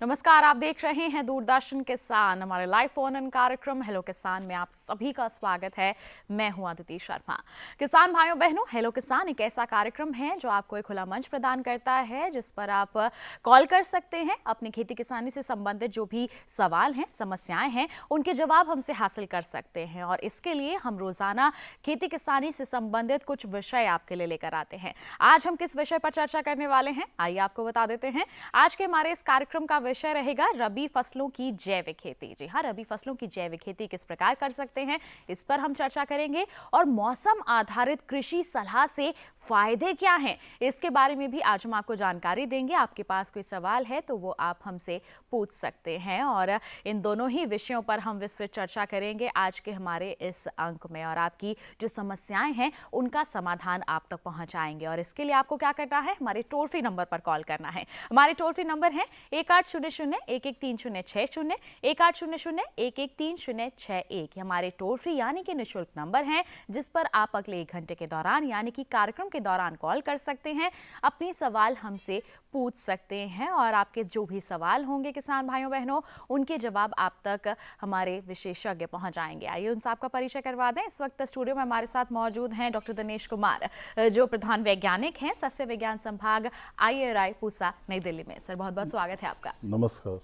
नमस्कार, आप देख रहे हैं दूरदर्शन किसान। हमारे लाइव फोन इन कार्यक्रम हेलो किसान में आप सभी का स्वागत है। मैं हूं अदिति शर्मा। किसान भाइयों बहनों, हेलो किसान एक ऐसा कार्यक्रम है जो आपको एक खुला मंच प्रदान करता है, जिस पर आप कॉल कर सकते हैं। अपनी खेती किसानी से संबंधित जो भी सवाल हैं, समस्याएं हैं, उनके जवाब हमसे हासिल कर सकते हैं। और इसके लिए हम रोजाना खेती किसानी से संबंधित कुछ विषय आपके लिए लेकर आते हैं। आज हम किस विषय पर चर्चा करने वाले हैं, आइए आपको बता देते हैं। आज के हमारे इस कार्यक्रम का विषय रहेगा रबी फसलों की जैविक खेती। जी हाँ, रबी फसलों की जैविक खेती किस प्रकार कर सकते हैं, इस पर हम चर्चा करेंगे। और मौसम आधारित कृषि सलाह से फायदे क्या हैं, इसके बारे में भी आज हम आपको जानकारी देंगे। आपके पास कोई सवाल है तो वो आप हमसे पूछ सकते हैं। और इन दोनों ही विषयों पर हम विस्तृत चर्चा करेंगे आज के हमारे इस अंक में। और आपकी जो समस्याएं हैं उनका समाधान आप तक पहुंचाएंगे। और इसके लिए आपको क्या करना है, हमारे टोल फ्री नंबर पर कॉल करना है। हमारे टोल फ्री नंबर है 1800-113060, 1800-113061। हमारे टोल फ्री यानी कि निःशुल्क नंबर है, जिस पर आप अगले 1 घंटे के दौरान यानी कि कार्यक्रम के दौरान कॉल कर सकते हैं, अपने सवाल हमसे पूछ सकते हैं। और आपके जो भी सवाल होंगे किसान भाइयों बहनों, उनके जवाब आप तक हमारे विशेषज्ञ पहुंचाएंगे। आइए उनसे आपका परिचय करवा दें। इस वक्त स्टूडियो में हमारे साथ मौजूद हैं डॉक्टर दिनेश कुमार, जो प्रधान वैज्ञानिक हैं सस्य विज्ञान संभाग IIRI पूसा, नई दिल्ली में। सर, बहुत बहुत स्वागत है आपका। नमस्कार,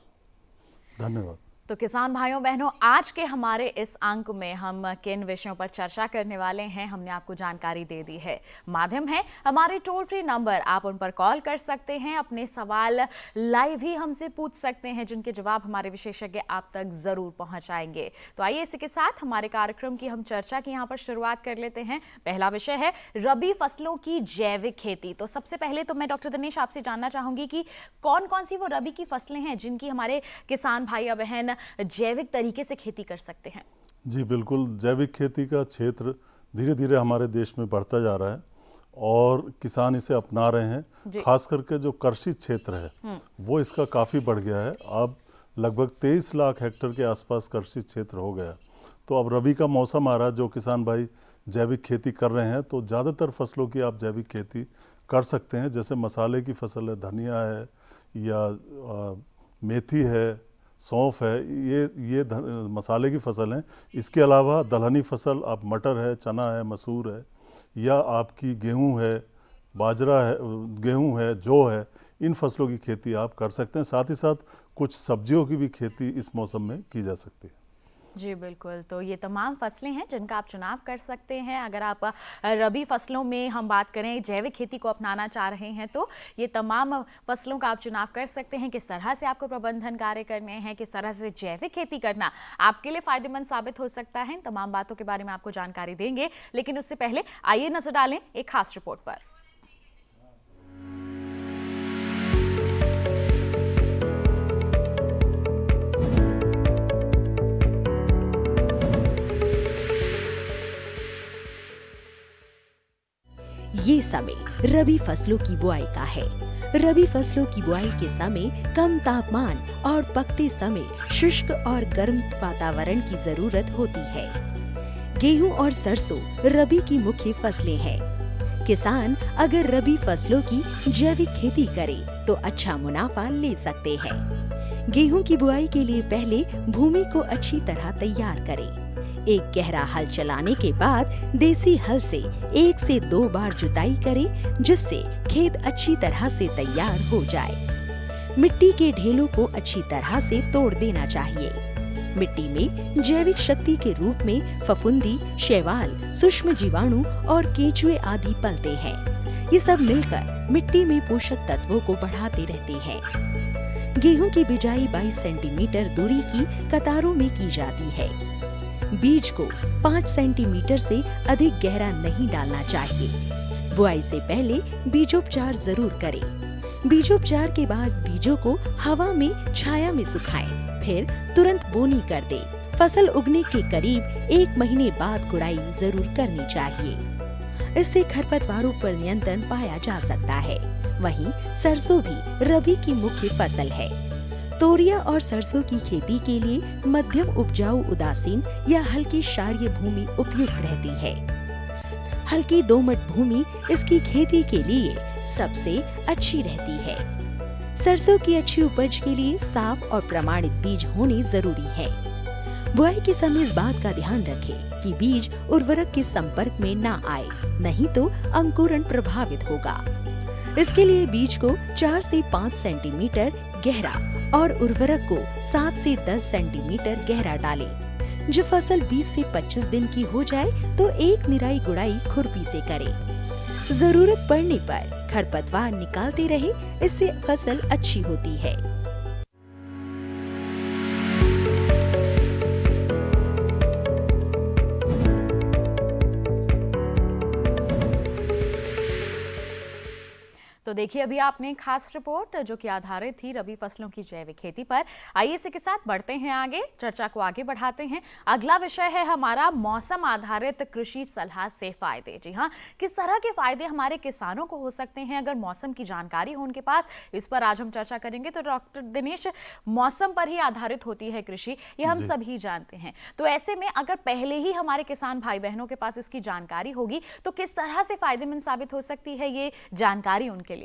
धन्यवाद। तो किसान भाइयों बहनों, आज के हमारे इस अंक में हम किन विषयों पर चर्चा करने वाले हैं, हमने आपको जानकारी दे दी है। माध्यम है हमारे टोल फ्री नंबर, आप उन पर कॉल कर सकते हैं, अपने सवाल लाइव ही हमसे पूछ सकते हैं, जिनके जवाब हमारे विशेषज्ञ आप तक जरूर पहुंचाएंगे। तो आइए इसी के साथ हमारे कार्यक्रम की हम चर्चा की यहाँ पर शुरुआत कर लेते हैं। पहला विषय है रबी फसलों की जैविक खेती। तो सबसे पहले तो मैं डॉक्टर दिनेश आपसे जानना चाहूंगी कि कौन कौन सी वो रबी की फसलें हैं जिनकी हमारे किसान भाई बहन जैविक तरीके से खेती कर सकते हैं। जी बिल्कुल, जैविक खेती का क्षेत्र धीरे धीरे हमारे देश में बढ़ता जा रहा है और किसान इसे अपना रहे हैं। खास करके जो कृषि क्षेत्र है वो इसका काफ़ी बढ़ गया है। अब लगभग 23 लाख हेक्टेयर के आसपास कृषि क्षेत्र हो गया। तो अब रबी का मौसम आ रहा है, जो किसान भाई जैविक खेती कर रहे हैं तो ज़्यादातर फसलों की आप जैविक खेती कर सकते हैं। जैसे मसाले की फसल है, धनिया है या मेथी है, सौंफ है, ये मसाले की फसल हैं। इसके अलावा दलहनी फसल आप मटर है, चना है, मसूर है, या आपकी गेहूं है, बाजरा है, गेहूं है, जौ है, इन फसलों की खेती आप कर सकते हैं। साथ ही साथ कुछ सब्जियों की भी खेती इस मौसम में की जा सकती है। जी बिल्कुल, तो ये तमाम फसलें हैं जिनका आप चुनाव कर सकते हैं। अगर आप रबी फसलों में हम बात करें, जैविक खेती को अपनाना चाह रहे हैं, तो ये तमाम फसलों का आप चुनाव कर सकते हैं। किस तरह से आपको प्रबंधन कार्य करने हैं, किस तरह से जैविक खेती करना आपके लिए फायदेमंद साबित हो सकता है, इन तमाम बातों के बारे में आपको जानकारी देंगे। लेकिन उससे पहले आइए नजर डालें एक खास रिपोर्ट पर। ये समय रबी फसलों की बुआई का है। रबी फसलों की बुआई के समय कम तापमान और पकते समय शुष्क और गर्म वातावरण की जरूरत होती है। गेहूं और सरसों रबी की मुख्य फसलें हैं। किसान अगर रबी फसलों की जैविक खेती करे तो अच्छा मुनाफा ले सकते हैं। गेहूं की बुआई के लिए पहले भूमि को अच्छी तरह तैयार करें। एक गहरा हल चलाने के बाद देसी हल से 1 से 2 बार जुताई करें, जिससे खेत अच्छी तरह से तैयार हो जाए। मिट्टी के ढेलों को अच्छी तरह से तोड़ देना चाहिए। मिट्टी में जैविक शक्ति के रूप में फफूंदी, शैवाल, सूक्ष्म जीवाणु और केंचुए आदि पलते हैं। ये सब मिलकर मिट्टी में पोषक तत्वों को बढ़ाते रहते हैं। गेहूं की बिजाई 22 सेंटीमीटर दूरी की कतारों में की जाती है। बीज को 5 सेंटीमीटर से अधिक गहरा नहीं डालना चाहिए। बुआई से पहले बीजोपचार जरूर करें। बीजोपचार के बाद बीजों को हवा में छाया में सुखाएं, फिर तुरंत बोनी कर दें। फसल उगने के करीब 1 महीने बाद गुड़ाई जरूर करनी चाहिए। इससे खरपतवारों पर नियंत्रण पाया जा सकता है। वहीं सरसों भी रबी की मुख्य फसल है। तोरिया और सरसों की खेती के लिए मध्यम उपजाऊ उदासीन या हल्की क्षारीय भूमि उपयुक्त रहती है। हल्की दोमट भूमि इसकी खेती के लिए सबसे अच्छी रहती है। सरसों की अच्छी उपज के लिए साफ और प्रमाणित बीज होने जरूरी है। बुआई के समय इस बात का ध्यान रखें कि बीज उर्वरक के संपर्क में न आए, नहीं तो अंकुरण प्रभावित होगा। इसके लिए बीज को 4 से 5 सेंटीमीटर गहरा और उर्वरक को 7 से 10 सेंटीमीटर गहरा डालें। जब फसल 20 से 25 दिन की हो जाए तो एक निराई गुड़ाई खुरपी से करें। जरूरत पड़ने पर खरपतवार निकालते रहे, इससे फसल अच्छी होती है। तो देखिए अभी आपने खास रिपोर्ट जो कि आधारित थी रबी फसलों की जैविक खेती पर। आइए इसी के साथ बढ़ते हैं आगे, चर्चा को आगे बढ़ाते हैं। अगला विषय है हमारा मौसम आधारित कृषि सलाह से फायदे। जी हाँ, किस तरह के फायदे हमारे किसानों को हो सकते हैं अगर मौसम की जानकारी हो उनके पास, इस पर आज हम चर्चा करेंगे। तो डॉक्टर दिनेश, मौसम पर ही आधारित होती है कृषि, ये हम सभी जानते हैं। तो ऐसे में अगर पहले ही हमारे किसान भाई बहनों के पास इसकी जानकारी होगी तो किस तरह से फायदेमंद साबित हो सकती है ये जानकारी उनके लिए?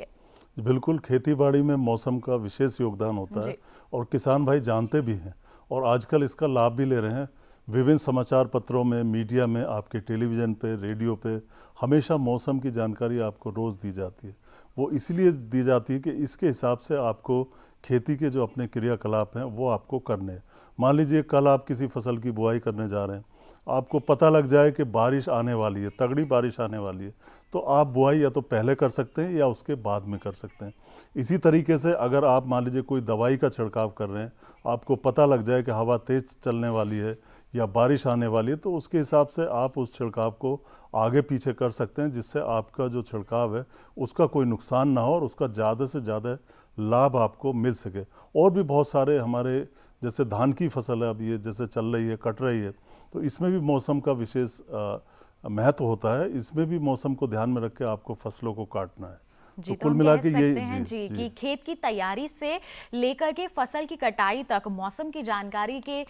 बिल्कुल, खेतीबाड़ी में मौसम का विशेष योगदान होता है और किसान भाई जानते भी हैं और आजकल इसका लाभ भी ले रहे हैं। विभिन्न समाचार पत्रों में, मीडिया में, आपके टेलीविज़न पे, रेडियो पे हमेशा मौसम की जानकारी आपको रोज़ दी जाती है। वो इसलिए दी जाती है कि इसके हिसाब से आपको खेती के जो अपने क्रियाकलाप हैं वो आपको करने हैं। मान लीजिए कल आप किसी फसल की बुआई करने जा रहे हैं, आपको पता लग जाए कि बारिश आने वाली है, तगड़ी बारिश आने वाली है, तो आप बुआई या तो पहले कर सकते हैं या उसके बाद में कर सकते हैं। इसी तरीके से अगर आप मान लीजिए कोई दवाई का छिड़काव कर रहे हैं, आपको पता लग जाए कि हवा तेज़ चलने वाली है या बारिश आने वाली है, तो उसके हिसाब से आप उस छिड़काव को आगे पीछे कर सकते हैं, जिससे आपका जो छिड़काव है उसका कोई नुकसान ना हो और उसका ज़्यादा से ज़्यादा लाभ आपको मिल सके। और भी बहुत सारे हमारे, जैसे धान की फसल है अब ये जैसे चल रही है, कट रही है, तो इसमें भी मौसम का विशेष महत्व होता है। इसमें भी मौसम को ध्यान में रख के आपको फसलों को काटना है। जी, तो कुल मिला के ये जी कि खेत की तैयारी से लेकर के फसल की कटाई तक मौसम की जानकारी के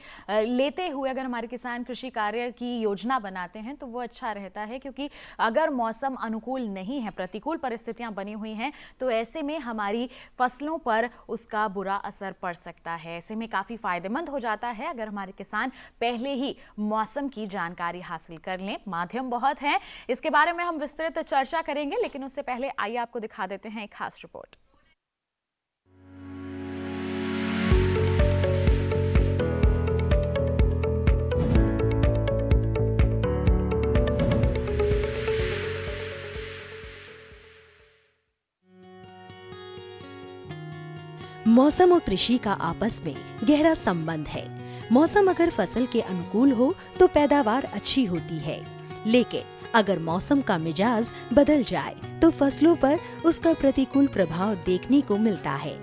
लेते हुए अगर हमारे किसान कृषि कार्य की योजना बनाते हैं तो वो अच्छा रहता है, क्योंकि अगर मौसम अनुकूल नहीं है, प्रतिकूल परिस्थितियां बनी हुई हैं, तो ऐसे में हमारी फसलों पर उसका बुरा असर पड़ सकता है। ऐसे में काफ़ी फायदेमंद हो जाता है अगर हमारे किसान पहले ही मौसम की जानकारी हासिल कर लें। माध्यम बहुत हैं, इसके बारे में हम विस्तृत चर्चा करेंगे, लेकिन उससे पहले आइए आपको दिखा देते हैं एक खास रिपोर्ट। मौसम और कृषि का आपस में गहरा संबंध है। मौसम अगर फसल के अनुकूल हो तो पैदावार अच्छी होती है, लेकिन अगर मौसम का मिजाज बदल जाए तो फसलों पर उसका प्रतिकूल प्रभाव देखने को मिलता है।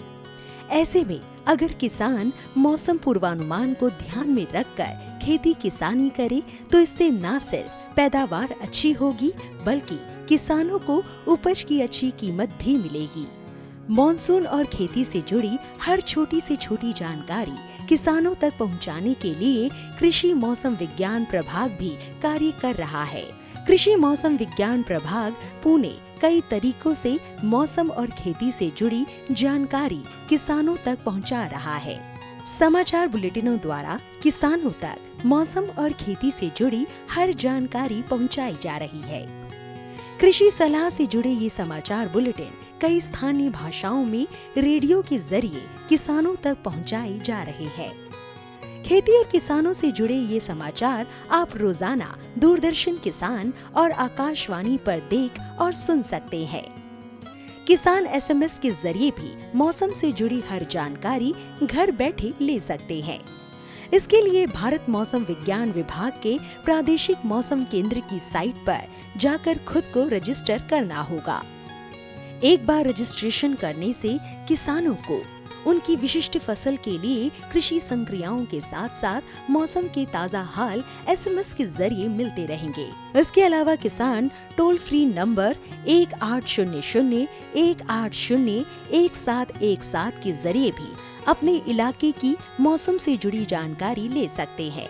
ऐसे में अगर किसान मौसम पूर्वानुमान को ध्यान में रखकर खेती किसानी करे तो इससे न सिर्फ पैदावार अच्छी होगी बल्कि किसानों को उपज की अच्छी कीमत भी मिलेगी। मॉनसून और खेती से जुड़ी हर छोटी से छोटी जानकारी किसानों तक पहुंचाने के लिए कृषि मौसम विज्ञान प्रभाग भी कार्य कर रहा है। कृषि मौसम विज्ञान प्रभाग पुणे कई तरीकों से मौसम और खेती से जुड़ी जानकारी किसानों तक पहुंचा रहा है। समाचार बुलेटिनों द्वारा किसानों तक मौसम और खेती से जुड़ी हर जानकारी पहुंचाई जा रही है। कृषि सलाह से जुड़े ये समाचार बुलेटिन कई स्थानीय भाषाओं में रेडियो के जरिए किसानों तक पहुंचाए जा रहे हैं। खेती और किसानों से जुड़े ये समाचार आप रोजाना दूरदर्शन किसान और आकाशवाणी पर देख और सुन सकते हैं। किसान SMS के जरिए भी मौसम से जुड़ी हर जानकारी घर बैठे ले सकते हैं। इसके लिए भारत मौसम विज्ञान विभाग के प्रादेशिक मौसम केंद्र की साइट पर जाकर खुद को रजिस्टर करना होगा। एक बार रजिस्ट्रेशन करने से किसानों को उनकी विशिष्ट फसल के लिए कृषि संक्रियाओं के साथ साथ मौसम के ताज़ा हाल SMS के जरिए मिलते रहेंगे। इसके अलावा किसान टोल फ्री नंबर 1800-180-1717 के जरिए भी अपने इलाके की मौसम से जुड़ी जानकारी ले सकते हैं।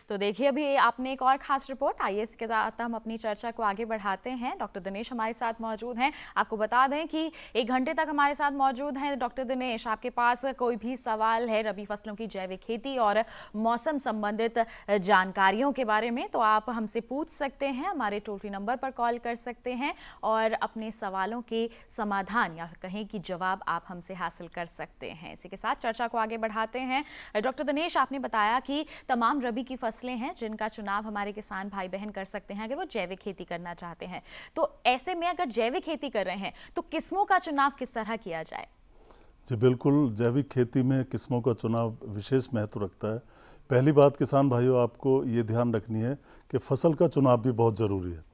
तो देखिए अभी आपने एक और खास रिपोर्ट, आइए इसके साथ हम अपनी चर्चा को आगे बढ़ाते हैं। डॉक्टर दिनेश हमारे साथ मौजूद हैं। आपको बता दें कि 1 घंटे तक हमारे साथ मौजूद हैं डॉक्टर दिनेश। आपके पास कोई भी सवाल है रबी फसलों की जैविक खेती और मौसम संबंधित जानकारियों के बारे में तो आप हमसे पूछ सकते हैं, हमारे टोल फ्री नंबर पर कॉल कर सकते हैं और अपने सवालों के समाधान या कहें कि जवाब आप हमसे हासिल कर सकते हैं। इसी के साथ चर्चा को आगे बढ़ाते हैं। डॉक्टर दिनेश, आपने बताया कि तमाम रबी की फसलें हैं जिनका चुनाव हमारे किसान भाई बहन कर सकते हैं अगर वो जैविक खेती करना चाहते हैं। तो ऐसे में अगर जैविक खेती कर रहे हैं तो किस्मों का चुनाव किस तरह किया जाए? जी बिल्कुल, जैविक खेती में किस्मों का चुनाव विशेष महत्व रखता है। पहली बात किसान भाइयों, आपको ये ध्यान रखनी है कि फसल का चुनाव भी बहुत ज़रूरी है।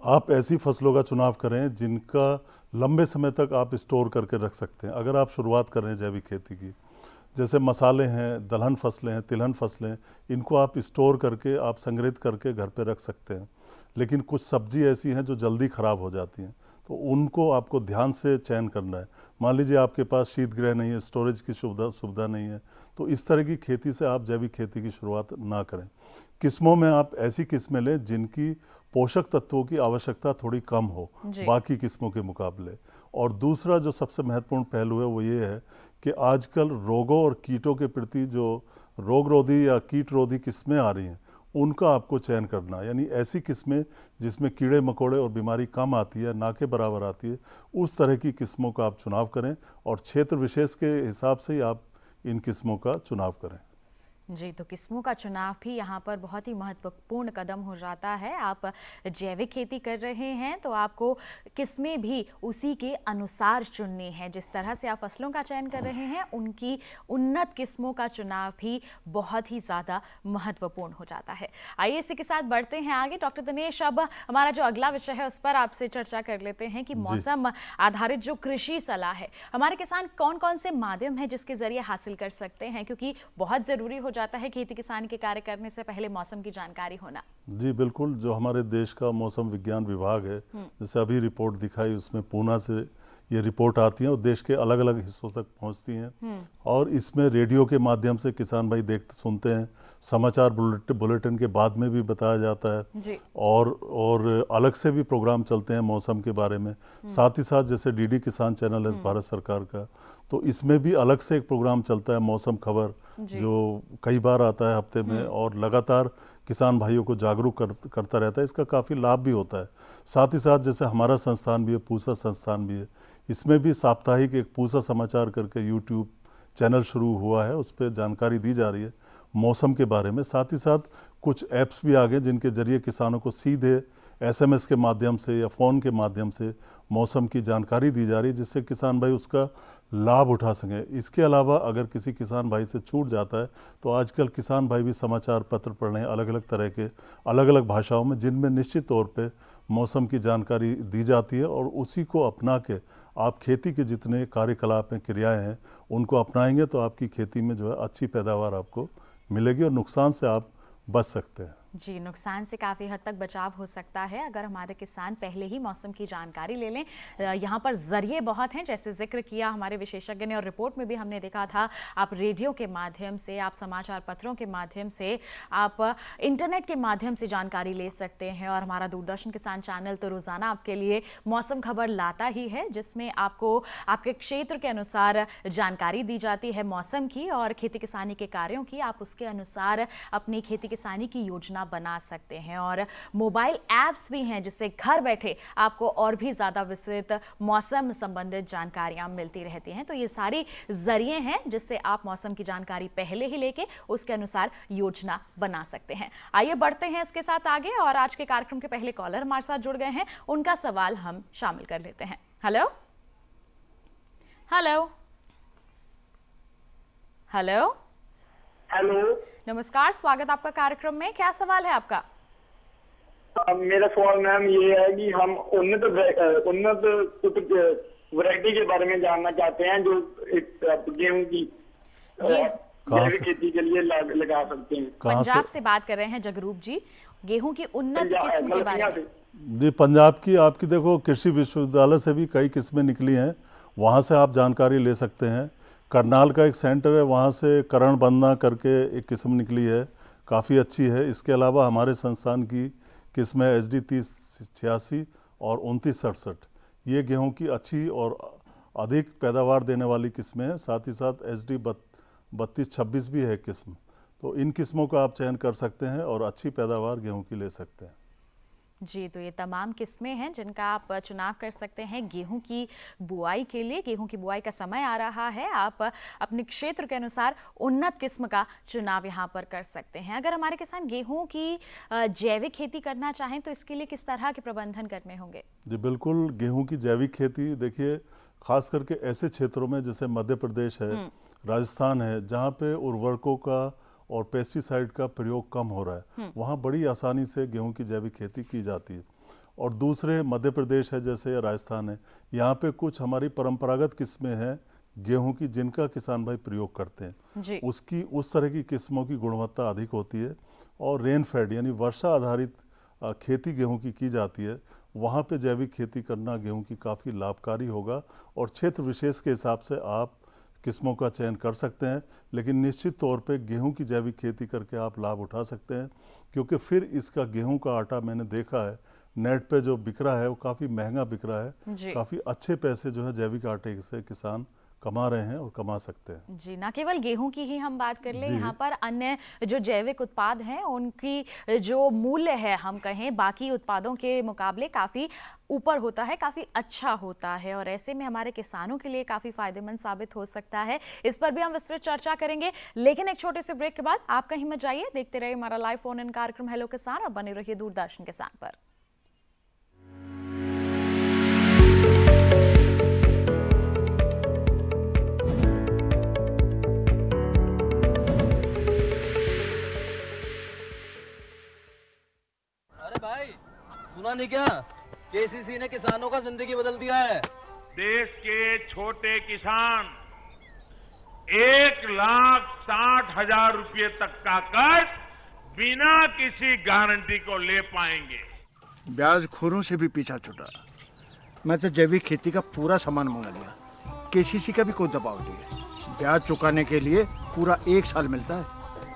आप ऐसी फसलों का चुनाव करें जिनका लंबे समय तक आप स्टोर करके रख सकते हैं। अगर आप शुरुआत कर रहे हैं जैविक खेती की, जैसे मसाले हैं, दलहन फसलें हैं, तिलहन फसलें, इनको आप स्टोर करके आप संग्रहित करके घर पे रख सकते हैं। लेकिन कुछ सब्जी ऐसी हैं जो जल्दी ख़राब हो जाती हैं, तो उनको आपको ध्यान से चयन करना है। मान लीजिए आपके पास शीत गृह नहीं है, स्टोरेज की सुविधा नहीं है, तो इस तरह की खेती से आप जैविक खेती की शुरुआत ना करें। किस्मों में आप ऐसी किस्में लें जिनकी पोषक तत्वों की आवश्यकता थोड़ी कम हो बाकी किस्मों के मुकाबले। और दूसरा जो सबसे महत्वपूर्ण पहलू है वो ये है कि आजकल रोगों और कीटों के प्रति जो रोगरोधी या कीटरोधी किस्में आ रही हैं उनका आपको चयन करना, यानी ऐसी किस्में जिसमें कीड़े मकोड़े और बीमारी कम आती है, ना के बराबर आती है, उस तरह की किस्मों का आप चुनाव करें और क्षेत्र विशेष के हिसाब से ही आप इन किस्मों का चुनाव करें। जी, तो किस्मों का चुनाव भी यहाँ पर बहुत ही महत्वपूर्ण कदम हो जाता है। आप जैविक खेती कर रहे हैं तो आपको किस्में भी उसी के अनुसार चुननी है। जिस तरह से आप फसलों का चयन कर रहे हैं उनकी उन्नत किस्मों का चुनाव भी बहुत ही ज़्यादा महत्वपूर्ण हो जाता है। आइए इसी के साथ बढ़ते हैं आगे। डॉक्टर दिनेश, अब हमारा जो अगला विषय है उस पर आपसे चर्चा कर लेते हैं कि मौसम आधारित जो कृषि सलाह है हमारे किसान कौन कौन से माध्यम है जिसके जरिए हासिल कर सकते हैं, क्योंकि बहुत ज़रूरी हो जाता है खेती किसानी के कार्य करने से पहले मौसम की जानकारी होना। जी बिल्कुल, जो हमारे देश का मौसम विज्ञान विभाग है, जैसे अभी रिपोर्ट दिखाई उसमें पूना से ये रिपोर्ट आती हैं और देश के अलग अलग हिस्सों तक पहुंचती हैं और इसमें रेडियो के माध्यम से किसान भाई देखते सुनते हैं, समाचार बुलेटिन के बाद में भी बताया जाता है जी। और अलग से भी प्रोग्राम चलते हैं मौसम के बारे में। साथ ही साथ जैसे डीडी किसान चैनल है भारत सरकार का, तो इसमें भी अलग से एक प्रोग्राम चलता है मौसम खबर, जो कई बार आता है हफ्ते में और लगातार किसान भाइयों को जागरूक करता रहता है। इसका काफ़ी लाभ भी होता है। साथ ही साथ जैसे हमारा संस्थान भी है, पूसा संस्थान भी है, इसमें भी साप्ताहिक एक पूसा समाचार करके यूट्यूब चैनल शुरू हुआ है, उस पर जानकारी दी जा रही है मौसम के बारे में। साथ ही साथ कुछ ऐप्स भी आ गए जिनके जरिए किसानों को सीधे SMS के माध्यम से या फ़ोन के माध्यम से मौसम की जानकारी दी जा रही है, जिससे किसान भाई उसका लाभ उठा सकें। इसके अलावा अगर किसी किसान भाई से छूट जाता है तो आजकल किसान भाई भी समाचार पत्र पढ़ रहे हैं अलग अलग तरह के, अलग अलग भाषाओं में, जिनमें निश्चित तौर पे मौसम की जानकारी दी जाती है और उसी को अपना के आप खेती के जितने कार्यकलाप हैं, क्रियाएँ हैं, उनको अपनाएंगे तो आपकी खेती में जो है अच्छी पैदावार आपको मिलेगी और नुकसान से आप बच सकते हैं। जी, नुकसान से काफ़ी हद तक बचाव हो सकता है अगर हमारे किसान पहले ही मौसम की जानकारी ले लें। यहाँ पर ज़रिए बहुत हैं, जैसे जिक्र किया हमारे विशेषज्ञ ने और रिपोर्ट में भी हमने देखा था। आप रेडियो के माध्यम से, आप समाचार पत्रों के माध्यम से, आप इंटरनेट के माध्यम से जानकारी ले सकते हैं और हमारा दूरदर्शन किसान चैनल तो रोज़ाना आपके लिए मौसम खबर लाता ही है, जिसमें आपको आपके क्षेत्र के अनुसार जानकारी दी जाती है मौसम की और खेती किसानी के कार्यों की। आप उसके अनुसार अपनी खेती किसानी की योजना योजना बना सकते हैं। और मोबाइल ऐप्स भी हैं जिससे घर बैठे आपको और भी ज़्यादा विस्तृत मौसम संबंधित जानकारियाँ मिलती रहती हैं। तो ये सारी जरिए हैं जिससे आप मौसम की जानकारी पहले ही लेके उसके अनुसार योजना बना सकते हैं। आइए बढ़ते हैं इसके साथ आगे और आज के कार्यक्रम के पहले कॉलर हमारे साथ जुड़ गए हैं, उनका सवाल हम शामिल कर लेते हैं। हेलो हेलो हेलो हेलो, नमस्कार, स्वागत आपका कार्यक्रम में। क्या सवाल है आपका? मेरा सवाल मैम ये है कि हम उन्नत वैरायटी के बारे में जानना चाहते हैं जो गेहूं की जैविक खेती के लिए लगा सकते हैं। पंजाब से बात कर रहे हैं जगरूप जी, गेहूं की उन्नत किस्म के बारे में। जी, पंजाब की आपकी देखो कृषि विश्वविद्यालय से भी कई किस्में निकली हैं, वहाँ से आप जानकारी ले सकते हैं। करनाल का एक सेंटर है, वहाँ से करण बंदना करके एक किस्म निकली है, काफ़ी अच्छी है। इसके अलावा हमारे संस्थान की किस्में HD 3086 और 2967, ये गेहूं की अच्छी और अधिक पैदावार देने वाली किस्में हैं। साथ ही साथ SD 3226 भी है किस्म। तो इन किस्मों का आप चयन कर सकते हैं और अच्छी पैदावार गेहूं की ले सकते हैं। जी, तो ये तमाम किस्में हैं जिनका आप चुनाव कर सकते हैं गेहूं की बुआई के लिए। गेहूं की बुआई का समय आ रहा है, आप अपने क्षेत्र के अनुसार उन्नत किस्म का चुनाव यहां पर कर सकते हैं। अगर हमारे किसान गेहूं की जैविक खेती करना चाहें तो इसके लिए किस तरह के प्रबंधन करने होंगे? जी बिल्कुल, गेहूं की जैविक खेती देखिए खास करके ऐसे क्षेत्रों में जैसे मध्य प्रदेश है, राजस्थान है, जहाँ पे उर्वरकों का और पेस्टिसाइड का प्रयोग कम हो रहा है, वहाँ बड़ी आसानी से गेहूं की जैविक खेती की जाती है। और दूसरे मध्य प्रदेश है जैसे राजस्थान है, यहाँ पे कुछ हमारी परंपरागत किस्में हैं गेहूं की जिनका किसान भाई प्रयोग करते हैं जी। उस तरह की किस्मों की गुणवत्ता अधिक होती है और रेन फेड यानी वर्षा आधारित खेती गेहूं की जाती है। वहाँ पे जैविक खेती करना गेहूं की काफ़ी लाभकारी होगा और क्षेत्र विशेष के हिसाब से आप किस्मों का चयन कर सकते हैं। लेकिन निश्चित तौर पे गेहूं की जैविक खेती करके आप लाभ उठा सकते हैं, क्योंकि फिर इसका गेहूं का आटा मैंने देखा है नेट पे जो बिक रहा है वो काफ़ी महंगा बिक रहा है। काफ़ी अच्छे पैसे जो है जैविक आटे से किसान कमा रहे हैं और कमा सकते हैं। जी, ना केवल गेहूं की ही हम बात कर ले, यहाँ पर अन्य जो जैविक उत्पाद हैं उनकी जो मूल्य है हम कहें बाकी उत्पादों के मुकाबले काफ़ी ऊपर होता है, काफ़ी अच्छा होता है और ऐसे में हमारे किसानों के लिए काफ़ी फायदेमंद साबित हो सकता है। इस पर भी हम विस्तृत चर्चा करेंगे, लेकिन एक छोटे से ब्रेक के बाद। आप कहीं मत जाइए, देखते रहिए हमारा लाइव फोन इन कार्यक्रम हेलो किसान और बने रहिए दूरदर्शन किसान पर। सुना नहीं क्या, KCC ने किसानों का जिंदगी बदल दिया है। देश के छोटे किसान 1,60,000 रुपए तक का कर्ज बिना किसी गारंटी को ले पाएंगे। ब्याज खोरों से भी पीछा छुटा। मैं तो जैविक खेती का पूरा सामान मंगा लिया, KCC का भी कोई दबाव नहीं है। ब्याज चुकाने के लिए पूरा 1 साल मिलता है।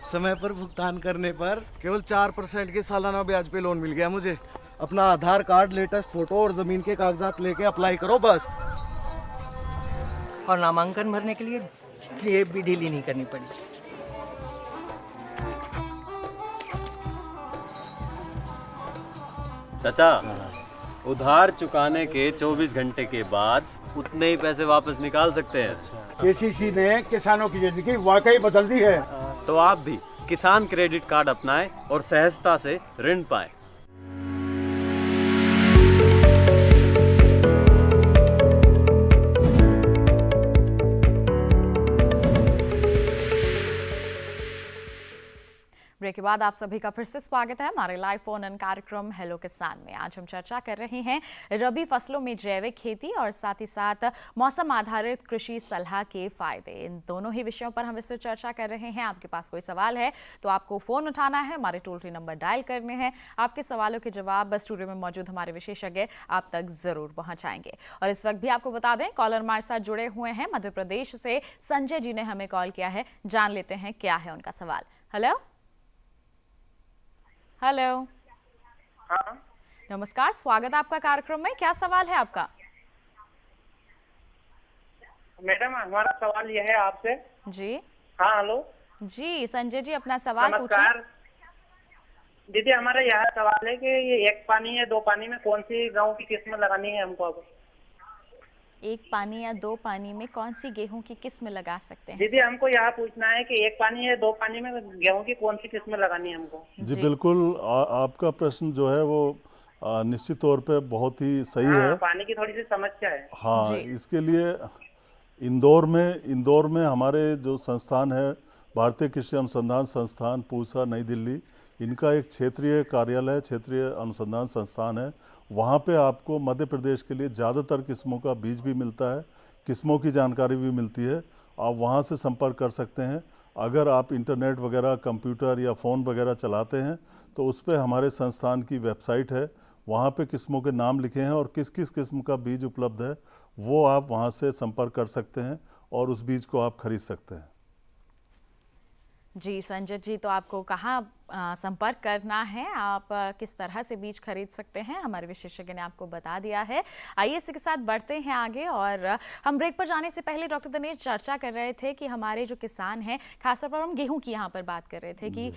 समय पर भुगतान करने पर केवल 4% के सालाना ब्याज पे लोन मिल गया मुझे। अपना आधार कार्ड, लेटेस्ट फोटो और जमीन के कागजात लेके अप्लाई करो बस। और नामांकन भरने के लिए जेब भी ढीली नहीं करनी पड़ी। चाचा, उधार चुकाने के 24 घंटे के बाद उतने ही पैसे वापस निकाल सकते हैं। KCC ने किसानों की जिंदगी वाकई बदल दी है। तो आप भी किसान क्रेडिट कार्ड अपनाएं और सहजता से ऋण पाएं। ब्रेक के बाद आप सभी का फिर से स्वागत है हमारे लाइव फोन इन कार्यक्रम हेलो किसान में। आज हम चर्चा कर रहे हैं रबी फसलों में जैविक खेती और साथ ही साथ मौसम आधारित कृषि सलाह के फायदे। इन दोनों ही विषयों पर हम इससे चर्चा कर रहे हैं। आपके पास कोई सवाल है तो आपको फोन उठाना है, हमारे टोल फ्री नंबर डायल करने हैं। आपके सवालों के जवाब स्टूडियो में मौजूद हमारे विशेषज्ञ आप तक जरूर पहुंचाएंगे। और इस वक्त भी आपको बता दें कॉलर हमारे साथ जुड़े हुए हैं मध्य प्रदेश से संजय जी ने हमें कॉल किया है, जान लेते हैं क्या है उनका सवाल। Hello hello. हाँ नमस्कार, स्वागत आपका कार्यक्रम में। क्या सवाल है आपका? मैडम, हमारा सवाल यह है आपसे। जी हाँ हेलो जी, संजय जी अपना सवाल पूछिए। नमस्कार। दीदी हमारा यह सवाल है कि ये एक पानी या दो पानी में कौन सी गेहूं की किस्म लगानी है हमको अब? एक पानी या दो पानी में कौन सी गेहूं की किस्म लगा सकते हैं? दीदी हमको यह पूछना है कि एक पानी या दो पानी में गेहूं की कौन सी किस्म लगानी है हमको? जी बिल्कुल, आपका प्रश्न जो है वो निश्चित तौर पे बहुत ही सही है। पानी की थोड़ी सी समस्या है। हाँ, इसके लिए इंदौर में हमारे जो संस्थान है, भारतीय कृषि अनुसंधान संस्थान पूसा नई दिल्ली, इनका एक क्षेत्रीय कार्यालय, क्षेत्रीय अनुसंधान संस्थान है। वहाँ पे आपको मध्य प्रदेश के लिए ज़्यादातर किस्मों का बीज भी मिलता है, किस्मों की जानकारी भी मिलती है। आप वहाँ से संपर्क कर सकते हैं। अगर आप इंटरनेट वगैरह, कंप्यूटर या फ़ोन वगैरह चलाते हैं तो उस पर हमारे संस्थान की वेबसाइट है, वहाँ पे किस्मों के नाम लिखे हैं और किस किस किस्म का बीज उपलब्ध है वो आप वहाँ से संपर्क कर सकते हैं और उस बीज को आप खरीद सकते हैं। जी संजय जी, तो आपको कहाँ संपर्क करना है, आप किस तरह से बीज खरीद सकते हैं, हमारे विशेषज्ञ ने आपको बता दिया है। आइए इसी के साथ बढ़ते हैं आगे। और हम ब्रेक पर जाने से पहले डॉक्टर दिनेश चर्चा कर रहे थे कि हमारे जो किसान हैं, खासतौर पर हम गेहूं की यहाँ पर बात कर रहे थे कि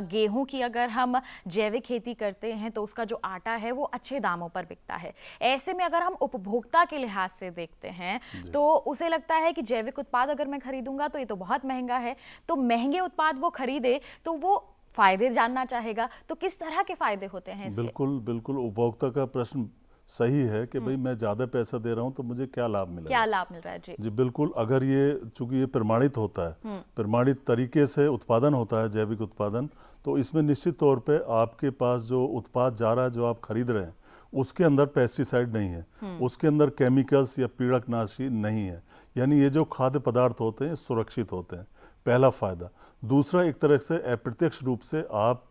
गेहूं की अगर हम जैविक खेती करते हैं तो उसका जो आटा है वो अच्छे दामों पर बिकता है। ऐसे में अगर हम उपभोक्ता के लिहाज से देखते हैं तो उसे लगता है कि जैविक उत्पाद अगर मैं खरीदूंगा तो ये तो बहुत महंगा है, तो महंगे उत्पाद वो खरीदे तो वो फायदे जानना चाहेगा। तो किस तरह के फायदे होते हैं इसके? बिल्कुल बिल्कुल, उपभोक्ता का प्रश्न सही है कि भाई मैं ज़्यादा पैसा दे रहा हूँ तो मुझे क्या लाभ मिलेगा, क्या लाभ मिल रहा है। जी बिल्कुल, अगर ये चूंकि ये प्रमाणित होता है, प्रमाणित तरीके से उत्पादन होता है जैविक उत्पादन, तो इसमें निश्चित तौर पे आपके पास जो उत्पाद जा रहा है, जो आप खरीद रहे हैं, उसके अंदर पेस्टिसाइड नहीं है, उसके अंदर केमिकल्स या पीड़कनाशी नहीं है, यानी ये जो खाद्य पदार्थ होते हैं सुरक्षित होते हैं, पहला फ़ायदा। दूसरा, एक तरह से अप्रत्यक्ष रूप से आप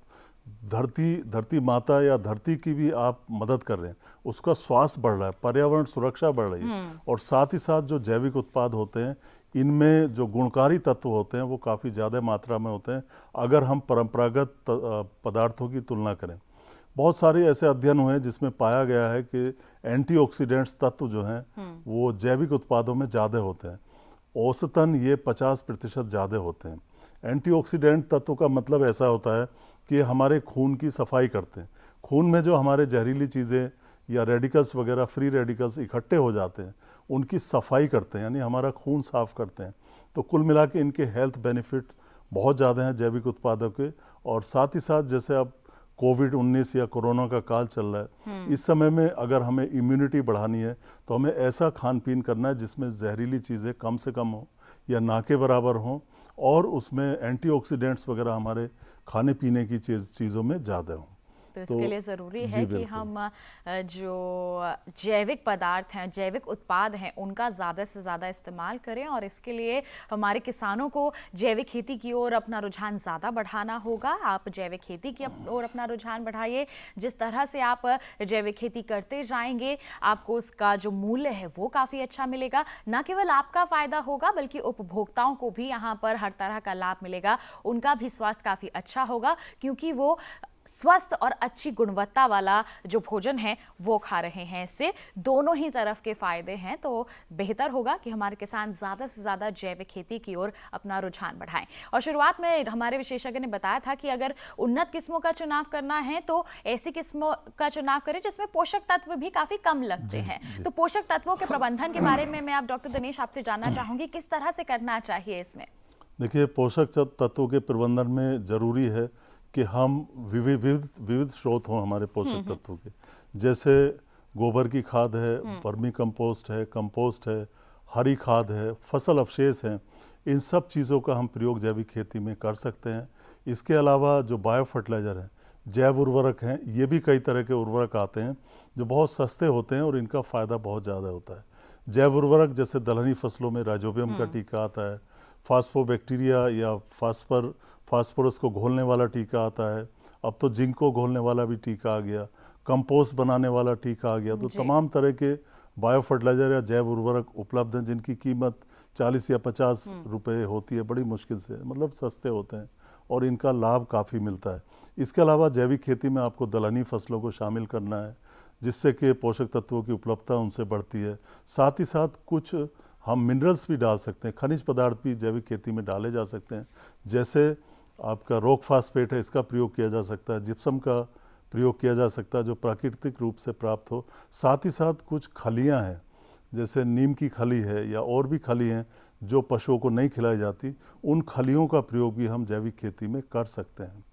धरती माता या धरती की भी आप मदद कर रहे हैं, उसका स्वास्थ्य बढ़ रहा है, पर्यावरण सुरक्षा बढ़ रही है। और साथ ही साथ जो जैविक उत्पाद होते हैं इनमें जो गुणकारी तत्व होते हैं वो काफ़ी ज़्यादा मात्रा में होते हैं अगर हम परंपरागत पदार्थों की तुलना करें। बहुत सारे ऐसे अध्ययन हुए हैं जिसमें पाया गया है कि एंटीऑक्सीडेंट्स तत्व जो हैं वो जैविक उत्पादों में ज़्यादा होते हैं, औसतन ये 50% ज़्यादा होते हैं। एंटीऑक्सीडेंट तत्व का मतलब ऐसा होता है कि हमारे खून की सफाई करते हैं। खून में जो हमारे जहरीली चीज़ें या रेडिकल्स वगैरह, फ्री रेडिकल्स इकट्ठे हो जाते हैं, उनकी सफाई करते हैं, यानी हमारा खून साफ करते हैं। तो कुल मिला के इनके हेल्थ बेनिफिट्स बहुत ज़्यादा हैं जैविक उत्पादों के। और साथ ही साथ जैसे अब कोविड-19 या कोरोना का काल चल रहा है, इस समय में अगर हमें इम्यूनिटी बढ़ानी है तो हमें ऐसा खान पीन करना है जिसमें जहरीली चीज़ें कम से कम हो या ना के बराबर हों, और उसमें एंटीऑक्सीडेंट्स वगैरह हमारे खाने पीने की चीज़ों में ज़्यादा हों। तो इसके लिए ज़रूरी है कि हम जो जैविक पदार्थ हैं, जैविक उत्पाद हैं, उनका ज़्यादा से ज़्यादा इस्तेमाल करें। और इसके लिए हमारे किसानों को जैविक खेती की ओर अपना रुझान ज़्यादा बढ़ाना होगा। आप जैविक खेती की ओर अपना रुझान बढ़ाइए। जिस तरह से आप जैविक खेती करते जाएंगे आपको उसका जो मूल्य है वो काफ़ी अच्छा मिलेगा। न केवल आपका फ़ायदा होगा बल्कि उपभोक्ताओं को भी यहाँ पर हर तरह का लाभ मिलेगा। उनका भी स्वास्थ्य काफ़ी अच्छा होगा क्योंकि वो स्वस्थ और अच्छी गुणवत्ता वाला जो भोजन है वो खा रहे हैं। इससे दोनों ही तरफ के फायदे हैं। तो बेहतर होगा कि हमारे किसान ज़्यादा से ज़्यादा जैविक खेती की ओर अपना रुझान बढ़ाएं। और शुरुआत में हमारे विशेषज्ञ ने बताया था कि अगर उन्नत किस्मों का चुनाव करना है तो ऐसी किस्मों का चुनाव करें जिसमें पोषक तत्व भी काफ़ी कम लगते हैं। तो पोषक तत्वों के प्रबंधन के बारे में मैं आप डॉक्टर दिनेश आपसे जानना चाहूँगी, किस तरह से करना चाहिए इसमें? देखिए, पोषक तत्वों के प्रबंधन में ज़रूरी है कि हम विविध स्रोत हों हमारे पोषक तत्वों के, जैसे गोबर की खाद है, वर्मी कंपोस्ट है, कंपोस्ट है, हरी खाद है, फसल अवशेष हैं। इन सब चीज़ों का हम प्रयोग जैविक खेती में कर सकते हैं। इसके अलावा जो बायो फर्टिलाइज़र हैं, जैव उर्वरक हैं, ये भी कई तरह के उर्वरक आते हैं जो बहुत सस्ते होते हैं और इनका फ़ायदा बहुत ज़्यादा होता है। जैव उर्वरक जैसे दलहनी फसलों में राइजोबियम का टीका आता है, फास्फोबैक्टीरिया या फास्फोरस को घोलने वाला टीका आता है, अब तो जिंक को घोलने वाला भी टीका आ गया, कंपोस्ट बनाने वाला टीका आ गया। तो तमाम तरह के बायो फर्टिलाइज़र या जैव उर्वरक उपलब्ध हैं जिनकी कीमत 40 या 50 रुपये होती है, बड़ी मुश्किल से, मतलब सस्ते होते हैं और इनका लाभ काफ़ी मिलता है। इसके अलावा जैविक खेती में आपको दलहनी फसलों को शामिल करना है जिससे कि पोषक तत्वों की उपलब्धता उनसे बढ़ती है। साथ ही साथ कुछ हम मिनरल्स भी डाल सकते हैं, खनिज पदार्थ भी जैविक खेती में डाले जा सकते हैं, जैसे आपका रॉक फास्फेट है, इसका प्रयोग किया जा सकता है, जिप्सम का प्रयोग किया जा सकता है जो प्राकृतिक रूप से प्राप्त हो। साथ ही साथ कुछ खलियां हैं जैसे नीम की खली है या और भी खली हैं जो पशुओं को नहीं खिलाई जाती, उन खलियों का प्रयोग भी हम जैविक खेती में कर सकते हैं।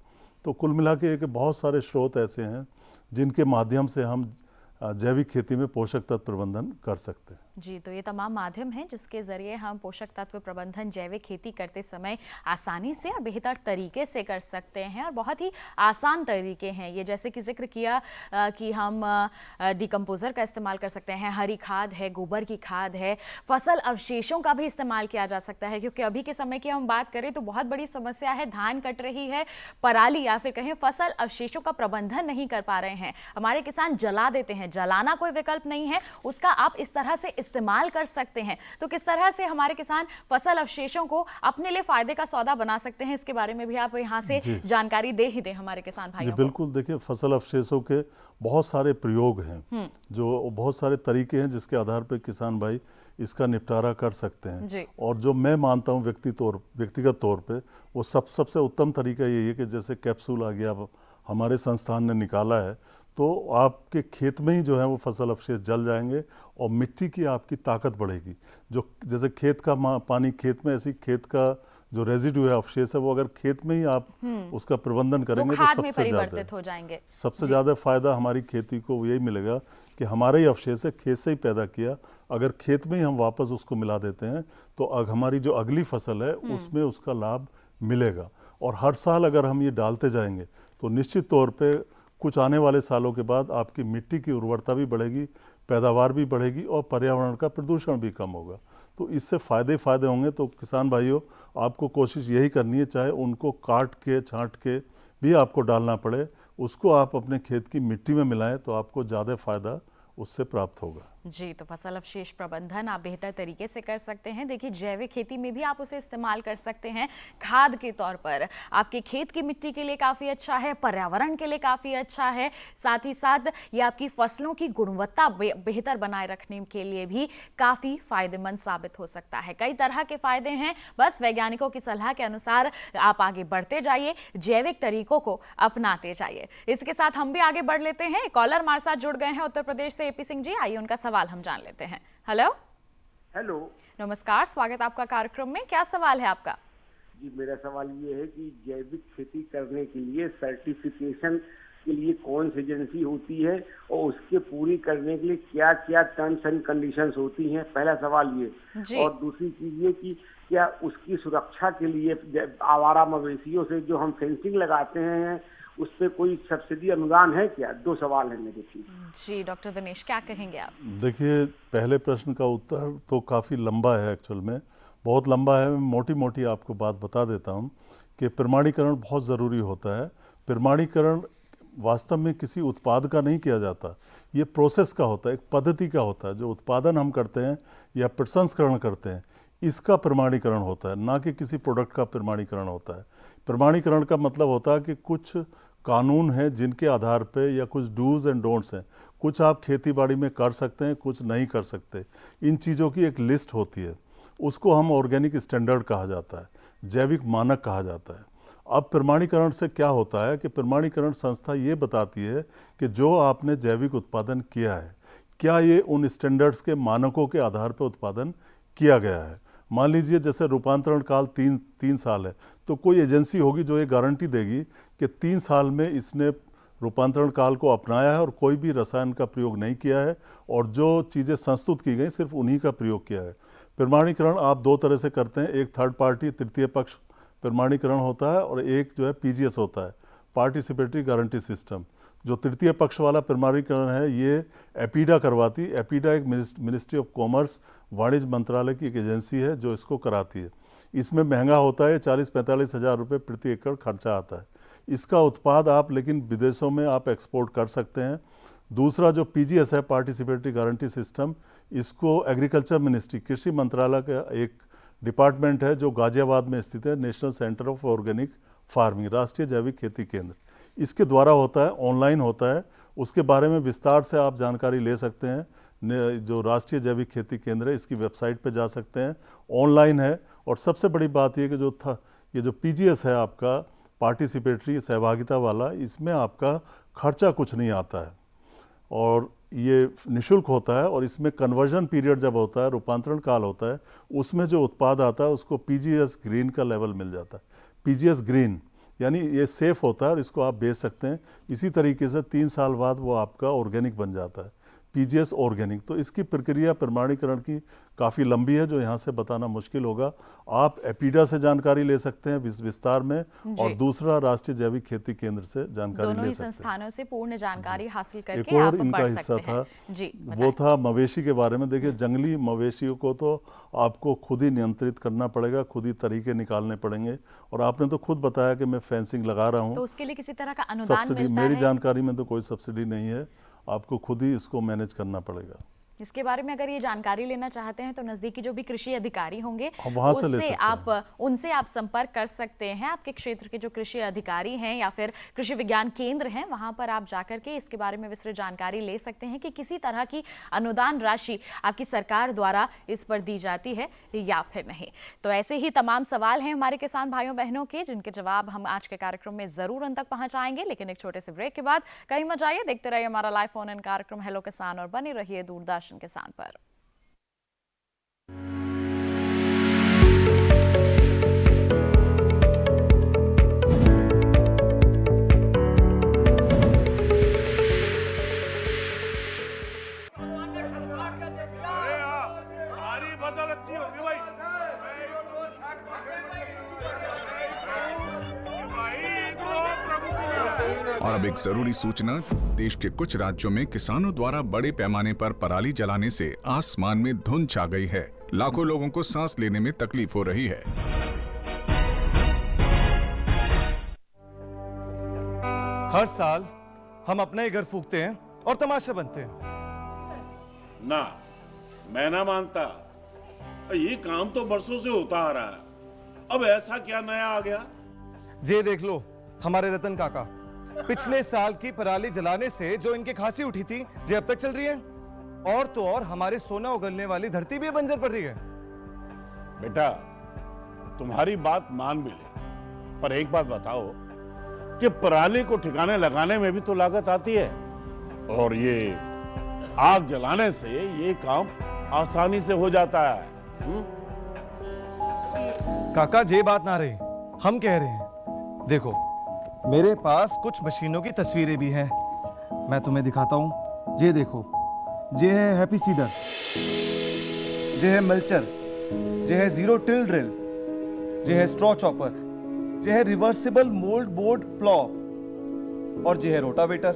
तो कुल मिला के एक बहुत सारे स्रोत ऐसे हैं जिनके माध्यम से हम जैविक खेती में पोषक तत्व प्रबंधन कर सकते हैं। जी, तो ये तमाम माध्यम हैं जिसके जरिए हम पोषक तत्व प्रबंधन जैविक खेती करते समय आसानी से और बेहतर तरीके से कर सकते हैं और बहुत ही आसान तरीके हैं ये, जैसे कि जिक्र किया कि हम डिकम्पोज़र का इस्तेमाल कर सकते हैं, हरी खाद है, गोबर की खाद है, फसल अवशेषों का भी इस्तेमाल किया जा सकता है, क्योंकि अभी के समय की हम बात करें तो बहुत बड़ी समस्या है, धान कट रही है, पराली या फिर कहें फसल अवशेषों का प्रबंधन नहीं कर पा रहे हैं, हमारे किसान जला देते हैं। जलाना कोई विकल्प नहीं है, उसका आप इस तरह से इस्तेमाल कर सकते हैं। तो किस तरह से हमारे किसान फसल अवशेषों को अपने लिए फायदे का सौदा बना सकते हैं, इसके बारे में भी आप यहां से जानकारी दे ही दें हमारे किसान भाइयों को। बिल्कुल, देखिए फसल अवशेषों के बहुत सारे प्रयोग हैं, जो बहुत सारे तरीके हैं जिसके आधार पर किसान भाई इसका निपटारा कर सकते हैं। और जो मैं मानता हूँ व्यक्तिगत तौर पे वो सबसे उत्तम तरीका यही है कि जैसे कैप्सूल आ गया हमारे संस्थान ने निकाला है, तो आपके खेत में ही जो है वो फसल अवशेष जल जाएंगे और मिट्टी की आपकी ताकत बढ़ेगी। जो जैसे खेत का पानी खेत में, ऐसी खेत का जो रेजिड्यू है, अवशेष है, वो अगर खेत में ही आप उसका प्रबंधन करेंगे तो सबसे ज़्यादा फायदा हमारी खेती को यही मिलेगा कि हमारा ही अवशेष है, खेत से ही पैदा किया, अगर खेत में ही हम वापस उसको मिला देते हैं तो हमारी जो अगली फसल है उसमें उसका लाभ मिलेगा। और हर साल अगर हम ये डालते जाएंगे तो निश्चित तौर पे कुछ आने वाले सालों के बाद आपकी मिट्टी की उर्वरता भी बढ़ेगी, पैदावार भी बढ़ेगी और पर्यावरण का प्रदूषण भी कम होगा। तो इससे फ़ायदे होंगे। तो किसान भाइयों, आपको कोशिश यही करनी है, चाहे उनको काट के छांट के भी आपको डालना पड़े, उसको आप अपने खेत की मिट्टी में मिलाएं तो आपको ज़्यादा फ़ायदा उससे प्राप्त होगा। जी, तो फसल अवशेष प्रबंधन आप बेहतर तरीके से कर सकते हैं। देखिए, जैविक खेती में भी आप उसे इस्तेमाल कर सकते हैं खाद के तौर पर। आपके खेत की मिट्टी के लिए काफ़ी अच्छा है, पर्यावरण के लिए काफ़ी अच्छा है, साथ ही साथ ये आपकी फसलों की गुणवत्ता बेहतर बनाए रखने के लिए भी काफ़ी फायदेमंद साबित हो सकता है। कई तरह के फायदे हैं, बस वैज्ञानिकों की सलाह के अनुसार आप आगे बढ़ते जाइए, जैविक तरीकों को अपनाते जाइए। इसके साथ हम भी आगे बढ़ लेते हैं। कॉलर हमारे साथ जुड़ गए हैं उत्तर प्रदेश से, एपी सिंह जी, आइए उनका सवाल हम जान लेते हैं। हेलो नमस्कार, स्वागत आपका कार्यक्रम में। क्या सवाल है आपका? जी, मेरा सवाल ये है कि जैविक खेती करने के लिए सर्टिफिकेशन के लिए कौन सी एजेंसी होती है और उसके पूरी करने के लिए क्या क्या टर्म्स एंड कंडीशंस होती हैं, पहला सवाल ये। और दूसरी चीज ये कि क्या उसकी सुरक्षा के लिए आवारा मवेशियों से जो हम फेंसिंग लगाते हैं उस पर कोई सब्सिडी अनुदान है क्या? दो सवाल है मेरे। जी डॉक्टर दिनेश, क्या कहेंगे आप? देखिए, पहले प्रश्न का उत्तर तो काफ़ी लंबा है, एक्चुअल में बहुत लंबा है। मैं मोटी मोटी आपको बात बता देता हूँ कि प्रमाणीकरण बहुत ज़रूरी होता है। प्रमाणीकरण वास्तव में किसी उत्पाद का नहीं किया जाता, ये प्रोसेस का होता है, एक पद्धति का होता है। जो उत्पादन हम करते हैं या प्रसंस्करण करते हैं, इसका प्रमाणीकरण होता है, ना कि किसी प्रोडक्ट का प्रमाणीकरण होता है। प्रमाणीकरण का मतलब होता है कि कुछ कानून हैं जिनके आधार पे या कुछ डूज एंड डोंट्स हैं, कुछ आप खेतीबाड़ी में कर सकते हैं, कुछ नहीं कर सकते। इन चीज़ों की एक लिस्ट होती है, उसको हम ऑर्गेनिक स्टैंडर्ड कहा जाता है, जैविक मानक कहा जाता है। अब प्रमाणीकरण से क्या होता है कि प्रमाणीकरण संस्था ये बताती है कि जो आपने जैविक उत्पादन किया है, क्या ये उन स्टैंडर्ड्स के मानकों के आधार पर उत्पादन किया गया है। मान लीजिए जैसे रूपांतरण काल तीन साल है, तो कोई एजेंसी होगी जो ये गारंटी देगी कि 3 साल में इसने रूपांतरण काल को अपनाया है और कोई भी रसायन का प्रयोग नहीं किया है और जो चीज़ें संस्तुत की गई सिर्फ उन्हीं का प्रयोग किया है। प्रमाणीकरण आप 2 तरह से करते हैं, एक थर्ड पार्टी तृतीय पक्ष प्रमाणीकरण होता है और एक जो है पीजीएस होता है, पार्टिसिपेटरी गारंटी सिस्टम। जो तृतीय पक्ष वाला प्रमाणीकरण है ये एपीडा करवाती है। एपीडा एक मिनिस्ट्री ऑफ कॉमर्स, वाणिज्य मंत्रालय की एक एजेंसी है जो इसको कराती है। इसमें महंगा होता है, 40-45 हज़ार रुपये प्रति एकड़ खर्चा आता है। इसका उत्पाद आप लेकिन विदेशों में आप एक्सपोर्ट कर सकते हैं। दूसरा जो पीजीएस है, पार्टिसिपेटरी गारंटी सिस्टम, इसको एग्रीकल्चर मिनिस्ट्री, कृषि मंत्रालय का एक डिपार्टमेंट है जो गाजियाबाद में स्थित है, national centre of organic farming, राष्ट्रीय जैविक खेती केंद्र, इसके द्वारा होता है, ऑनलाइन होता है। उसके बारे में विस्तार से आप जानकारी ले सकते हैं। जो राष्ट्रीय जैविक खेती केंद्र है, इसकी वेबसाइट पे जा सकते हैं, ऑनलाइन है। और सबसे बड़ी बात ये कि ये जो पीजीएस है आपका, पार्टिसिपेटरी सहभागिता वाला, इसमें आपका खर्चा कुछ नहीं आता है और ये निशुल्क होता है। और इसमें कन्वर्जन पीरियड जब होता है, रूपांतरण काल होता है, उसमें जो उत्पाद आता है उसको पीजीएस ग्रीन का लेवल मिल जाता है। पीजीएस ग्रीन यानी ये सेफ होता है और इसको आप बेच सकते हैं। इसी तरीके से 3 साल बाद वो आपका ऑर्गेनिक बन जाता है, पीजीएस ऑर्गेनिक। तो इसकी प्रक्रिया प्रमाणीकरण की काफ़ी लंबी है जो यहाँ से बताना मुश्किल होगा। आप एपीडा से जानकारी ले सकते हैं विस्तार में, और दूसरा राष्ट्रीय जैविक खेती केंद्र से जानकारी दोनों ले ही सकते हैं। संस्थानों से पूर्ण जानकारी हासिल एक करके और आप इनका पढ़ हिस्सा सकते था, हैं। जी, वो था मवेशी के बारे में। देखिए, जंगली मवेशियों को तो आपको खुद ही नियंत्रित करना पड़ेगा, खुद ही तरीके निकालने पड़ेंगे। और आपने तो खुद बताया कि मैं फेंसिंग लगा रहा हूँ, तो उसके लिए किसी तरह का अनुदान सब्सिडी मिलता मेरी है? जानकारी में तो कोई सब्सिडी नहीं है, आपको खुद ही इसको मैनेज करना पड़ेगा। इसके बारे में अगर ये जानकारी लेना चाहते हैं तो नजदीकी जो भी कृषि अधिकारी होंगे वहाँ से ले उससे सकते उनसे आप संपर्क कर सकते हैं। आपके क्षेत्र के जो कृषि अधिकारी हैं या फिर कृषि विज्ञान केंद्र हैं, वहां पर आप जाकर के इसके बारे में विस्तृत जानकारी ले सकते हैं कि किसी तरह की अनुदान राशि आपकी सरकार द्वारा इस पर दी जाती है या फिर नहीं। तो ऐसे ही तमाम सवाल हैं हमारे किसान भाइयों बहनों के, जिनके जवाब हम आज के कार्यक्रम में जरूर उन तक पहुंचाएंगे। लेकिन एक छोटे से ब्रेक के बाद कहीं मत जाइए, देखते रहिए हमारा लाइव फोन इन कार्यक्रम हेलो किसान और बने रहिए दूरदर्शन किसान पर। सारी फसल अच्छी होगी भाई। और अब एक जरूरी सूचना, देश के कुछ राज्यों में किसानों द्वारा बड़े पैमाने पर पराली जलाने से आसमान में धुंध छा गई है। लाखों लोगों को सांस लेने में तकलीफ हो रही है। हर साल हम अपना ही घर फूकते हैं और तमाशा बनते हैं। ना, मैं ना मानता। ये काम तो बरसों से होता आ रहा है, अब ऐसा क्या नया आ गया? जे देख लो हमारे रतन काका, पिछले साल की पराली जलाने से जो इनकी खांसी उठी थी, जे अब तक चल रही है। और तो और हमारे सोना उगलने वाली धरती भी बंजर पड़ रही है। बेटा, तुम्हारी बात मान भी ले, पर एक बात बताओ कि पराली को ठिकाने लगाने में भी तो लागत आती है, और ये आग जलाने से ये काम आसानी से हो जाता है। काका, जे बात ना रही, हम कह रहे हैं। देखो, मेरे पास कुछ मशीनों की तस्वीरें भी हैं, मैं तुम्हें दिखाता हूं। जे देखो, जे है हैप्पी सीडर, जे है मल्चर, जे है जीरो टिल ड्रिल, जे है स्ट्रॉ चॉपर, जे है रिवर्सिबल मोल्ड बोर्ड प्लॉ, और जे है रोटावेटर।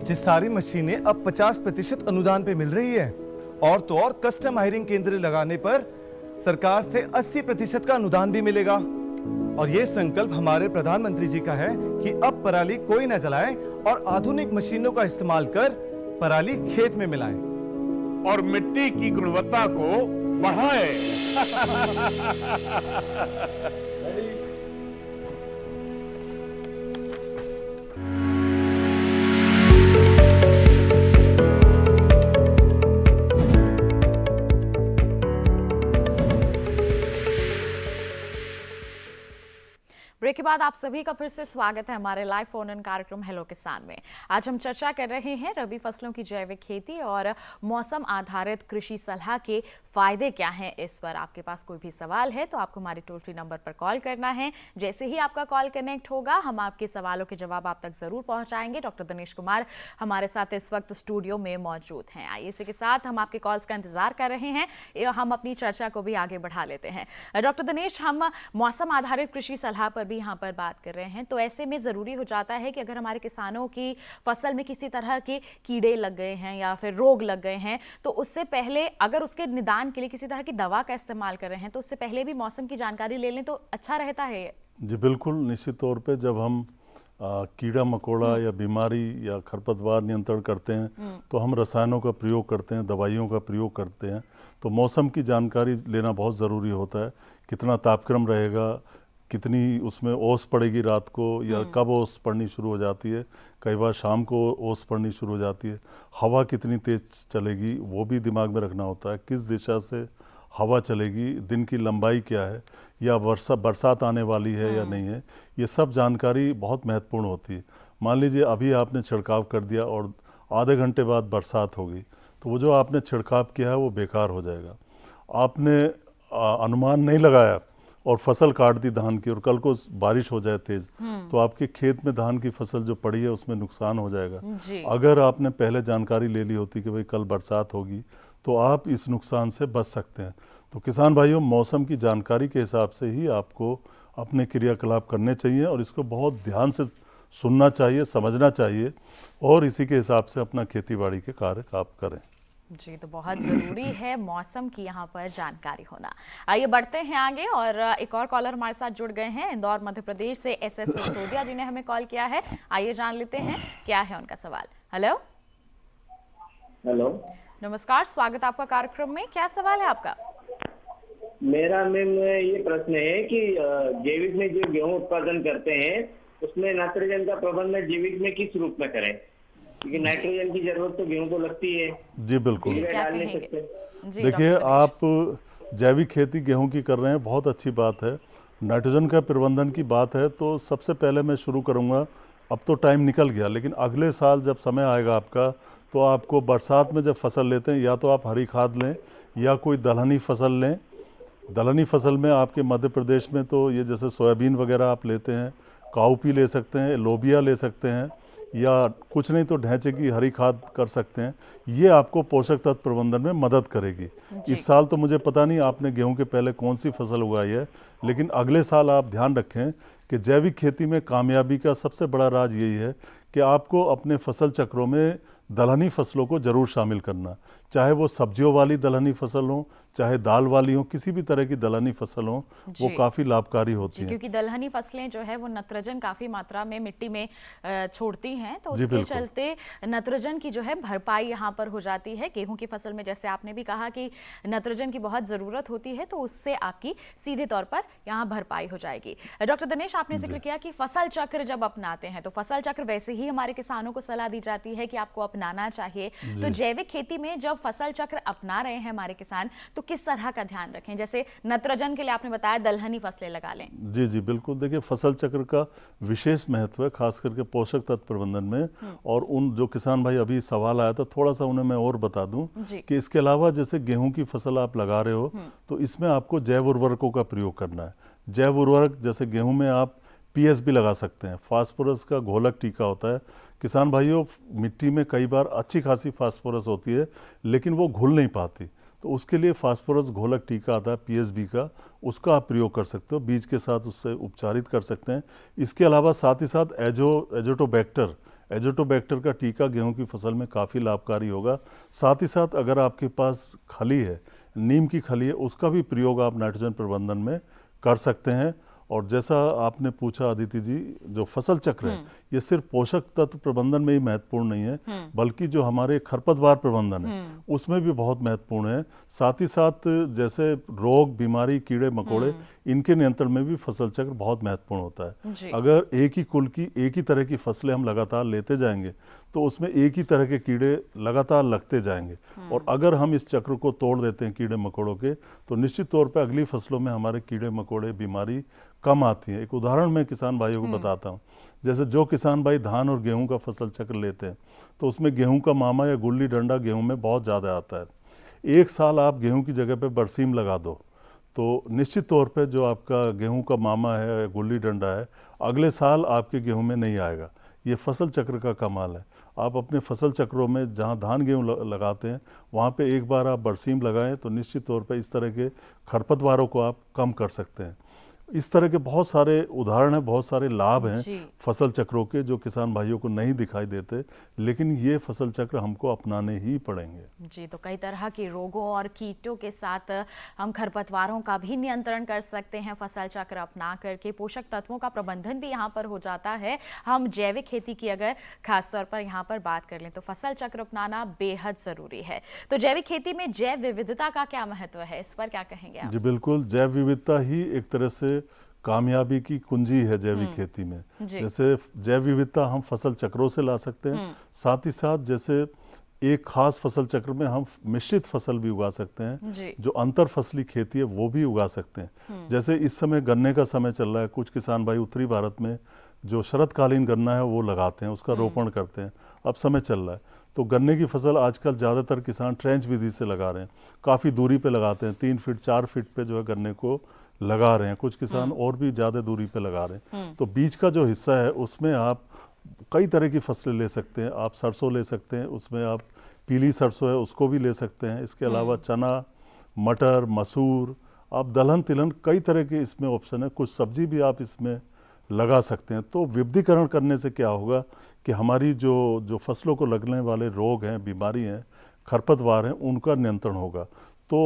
ये सारी मशीनें अब 50% अनुदान पे मिल रही है, और तो और कस्टम हायरिंग केंद्र लगाने पर सरकार से 80% का अनुदान भी मिलेगा। और ये संकल्प हमारे प्रधानमंत्री जी का है कि अब पराली कोई न जलाए और आधुनिक मशीनों का इस्तेमाल कर पराली खेत में मिलाए और मिट्टी की गुणवत्ता को बढ़ाए। ब्रेक के बाद आप सभी का फिर से स्वागत है हमारे लाइव फोन इन कार्यक्रम हेलो किसान में। आज हम चर्चा कर रहे हैं रबी फसलों की जैविक खेती और मौसम आधारित कृषि सलाह के फायदे क्या हैं। इस पर आपके पास कोई भी सवाल है तो आपको हमारे टोल फ्री नंबर पर कॉल करना है। जैसे ही आपका कॉल कनेक्ट होगा हम आपके सवालों के जवाब आप तक जरूर पहुंचाएंगे। डॉक्टर दिनेश कुमार हमारे साथ इस वक्त स्टूडियो में मौजूद हैं। आइए इसी के साथ हम आपके कॉल्स का इंतजार कर रहे हैं, हम अपनी चर्चा को भी आगे बढ़ा लेते हैं। डॉक्टर दिनेश, हम मौसम आधारित कृषि सलाह पर भी यहाँ पर बात कर रहे हैं, तो ऐसे में जरूरी हो जाता है कि अगर हमारे किसानों की फसल में किसी तरह के कीड़े लग गए हैं या फिर रोग लग गए हैं, तो उससे पहले अगर उसके निदान के लिए किसी तरह की दवा का इस्तेमाल कर रहे हैं तो उससे पहले भी मौसम की जानकारी ले लें तो अच्छा रहता है ये। जी बिल्कुल, निश्चित तौर पे जब हम कीड़ा मकोड़ा या बीमारी या खरपतवार नियंत्रण करते हैं तो हम रसायनों का प्रयोग करते हैं, दवाइयों का प्रयोग करते हैं। तो मौसम की जानकारी लेना बहुत ज़रूरी होता है। कितना तापक्रम रहेगा, कितनी उसमें ओस पड़ेगी रात को, या कब ओस पड़नी शुरू हो जाती है। कई बार शाम को ओस पड़नी शुरू हो जाती है। हवा कितनी तेज चलेगी वो भी दिमाग में रखना होता है। किस दिशा से हवा चलेगी, दिन की लंबाई क्या है, या बरसात आने वाली है या नहीं है, ये सब जानकारी बहुत महत्वपूर्ण होती है। मान लीजिए अभी आपने छिड़काव कर दिया और आधे घंटे बाद बरसात होगी, तो वो जो आपने छिड़काव किया है वो बेकार हो जाएगा। आपने अनुमान नहीं लगाया और फसल काट दी धान की, और कल को बारिश हो जाए तेज, तो आपके खेत में धान की फसल जो पड़ी है उसमें नुकसान हो जाएगा। अगर आपने पहले जानकारी ले ली होती कि भाई कल बरसात होगी, तो आप इस नुकसान से बच सकते हैं। तो किसान भाइयों, मौसम की जानकारी के हिसाब से ही आपको अपने क्रियाकलाप करने चाहिए और इसको बहुत ध्यान से सुनना चाहिए, समझना चाहिए, और इसी के हिसाब से अपना खेतीबाड़ी के कार्य आप करें। जी, तो बहुत ज़रूरी है मौसम की यहाँ पर जानकारी होना। आइए बढ़ते हैं आगे, और एक और कॉलर हमारे साथ जुड़ गए हैं इंदौर मध्य प्रदेश से, SS सिसोदिया जी ने हमें कॉल किया है। आइए जान लेते हैं क्या है उनका सवाल। हेलो हेलो, नमस्कार, स्वागत आपका कार्यक्रम में। क्या सवाल है आपका? मेरा मैम ये प्रश्न है कि जैविक में जो गेहूं उत्पादन करते हैं उसमें नाइट्रोजन का प्रबंधन जैविक में किस रूप में करें, क्योंकि नाइट्रोजन की जरूरत तो गेहूं को लगती है। जी बिल्कुल, डाल नहीं सकते। देखिए, आप जैविक खेती गेहूं की कर रहे हैं, बहुत अच्छी बात है। नाइट्रोजन का प्रबंधन की बात है तो सबसे पहले मैं शुरू करूंगा, अब तो टाइम निकल गया, लेकिन अगले साल जब समय आएगा आपका, तो आपको बरसात में जब फसल लेते हैं, या तो आप हरी खाद लें या कोई दलहनी फसल लें। दलहनी फसल में आपके मध्य प्रदेश में तो ये जैसे सोयाबीन वगैरह आप लेते हैं, काउपी ले सकते हैं, लोबिया ले सकते हैं, या कुछ नहीं तो ढैंचे की हरी खाद कर सकते हैं। ये आपको पोषक तत्व प्रबंधन में मदद करेगी। इस साल तो मुझे पता नहीं आपने गेहूं के पहले कौन सी फसल उगाई है, लेकिन अगले साल आप ध्यान रखें कि जैविक खेती में कामयाबी का सबसे बड़ा राज यही है कि आपको अपने फसल चक्रों में दलहनी फसलों को ज़रूर शामिल करना, चाहे वो सब्जियों वाली दलहनी फसल हो, चाहे दाल वाली हो, किसी भी तरह की दलहनी फसल हो, वो काफ़ी लाभकारी होती है। क्योंकि दलहनी फसलें जो है वो नाइट्रोजन काफ़ी मात्रा में मिट्टी में छोड़ती हैं, तो उसके चलते नाइट्रोजन की जो है भरपाई यहाँ पर हो जाती है। गेहूं की फसल में जैसे आपने भी कहा कि नाइट्रोजन की बहुत ज़रूरत होती है, तो उससे आपकी सीधे तौर पर यहाँ भरपाई हो जाएगी। डॉक्टर दिनेश, आपने जिक्र किया कि फसल चक्र जब अपनाते हैं, तो फसल चक्र वैसे ही हमारे किसानों को सलाह दी जाती है कि आपको अपनाना चाहिए। तो जैविक खेती में जब फसल चक्र अपना रहे हैं हमारे किसान, तो किस तरह का ध्यान रखें? जैसे नाइट्रोजन के लिए आपने बताया दलहनी फसलें लगा लें। जी जी बिल्कुल, देखिए फसल चक्र का विशेष महत्व है, खास करके पोषक तत्व प्रबंधन में। और उन जो किसान भाई अभी सवाल आया था, थोड़ा सा उन्हें मैं और बता दूं कि इसके अलावा जैसे गेहूं की फसल आप लगा रहे हो, तो इसमें आपको जैव उर्वरकों का प्रयोग करना है। जैव उर्वरक जैसे गेहूं में आप PS भी लगा सकते हैं, फास्फोरस का घोलक टीका होता है। किसान भाइयों, मिट्टी में कई बार अच्छी खासी फास्फोरस होती है, लेकिन वो घुल नहीं पाती, तो उसके लिए फास्फोरस घोलक टीका आता है PSB का, उसका आप प्रयोग कर सकते हो, बीज के साथ उससे उपचारित कर सकते हैं। इसके अलावा साथ ही साथ एजोटोबैक्टर का टीका गेहूं की फसल में काफ़ी लाभकारी होगा। साथ ही साथ अगर आपके पास खली है, नीम की खली है, उसका भी प्रयोग आप नाइट्रोजन प्रबंधन में कर सकते हैं। और जैसा आपने पूछा अदिति जी, जो फसल चक्र है ये सिर्फ पोषक तत्व प्रबंधन में ही महत्वपूर्ण नहीं है, बल्कि जो हमारे खरपतवार प्रबंधन है उसमें भी बहुत महत्वपूर्ण है। साथ ही साथ जैसे रोग, बीमारी, कीड़े मकोड़े, इनके नियंत्रण में भी फसल चक्र बहुत महत्वपूर्ण होता है। अगर एक ही कुल की एक ही तरह की फसलें हम लगातार लेते जाएंगे, तो उसमें एक ही तरह के कीड़े लगातार लगते जाएंगे, और अगर हम इस चक्र को तोड़ देते हैं कीड़े मकोड़ों के, तो निश्चित तौर पर अगली फसलों में हमारे कीड़े मकोड़े, बीमारी कम आती है। एक उदाहरण मैं किसान भाइयों को बताता हूँ। जैसे जो किसान भाई धान और गेहूं का फसल चक्र लेते हैं, तो उसमें गेहूं का मामा या गुल्ली डंडा गेहूं में बहुत ज़्यादा आता है। एक साल आप गेहूं की जगह पे बरसीम लगा दो, तो निश्चित तौर पे जो आपका गेहूं का मामा है या गुल्ली डंडा है, अगले साल आपके गेहूं में नहीं आएगा। ये फसल चक्र का कमाल है। आप अपने फसल चक्रों में जहाँ धान गेहूँ लगाते हैं, वहाँ पे एक बार आप बरसीम लगाएं, तो निश्चित तौर पे इस तरह के खरपतवारों को आप कम कर सकते हैं। इस तरह के बहुत सारे उदाहरण हैं, बहुत सारे लाभ हैं फसल चक्रों के, जो किसान भाइयों को नहीं दिखाई देते, लेकिन ये फसल चक्र हमको अपनाने ही पड़ेंगे। जी, तो कई तरह के रोगों और कीटों के साथ हम खरपतवारों का भी नियंत्रण कर सकते हैं फसल चक्र अपना करके। पोषक तत्वों का प्रबंधन भी यहाँ पर हो जाता है। हम जैविक खेती की अगर खासतौर पर यहाँ पर बात कर लें, तो फसल चक्र अपनाना बेहद ज़रूरी है। तो जैविक खेती में जैव विविधता का क्या महत्व है, इस पर क्या कहेंगे आप? जी बिल्कुल, जैव विविधता ही एक तरह से कामयाबी की कुंजी है जैविक खेती में। जैसे जैव विविधता हम फसल चक्रों से ला सकते हैं, साथ ही साथ जैसे एक खास फसल चक्र में हम मिश्रित फसल भी उगा सकते हैं। जी। जो अंतर फसली खेती है वो भी उगा सकते हैं। जैसे इस समय गन्ने का समय चल रहा है, कुछ किसान भाई उत्तरी भारत में जो शरतकालीन गन्ना है वो लगाते हैं, उसका रोपण करते हैं। अब समय चल रहा है तो गन्ने की फसल आजकल ज़्यादातर किसान ट्रेंच विधि से लगा रहे हैं, काफ़ी दूरी पे लगाते हैं, 3 फीट 4 फीट पे जो है गन्ने को लगा रहे हैं। कुछ किसान और भी ज़्यादा दूरी पे लगा रहे हैं। तो बीज का जो हिस्सा है उसमें आप कई तरह की फसलें ले सकते हैं। आप सरसों ले सकते हैं, उसमें आप पीली सरसों है उसको भी ले सकते हैं। इसके अलावा चना, मटर, मसूर, आप दलहन तिलहन कई तरह के इसमें ऑप्शन है। कुछ सब्जी भी आप इसमें लगा सकते हैं। तो विविधीकरण करने से क्या होगा कि हमारी जो फसलों को लगने वाले रोग हैं, बीमारी हैं, खरपतवार हैं, उनका नियंत्रण होगा। तो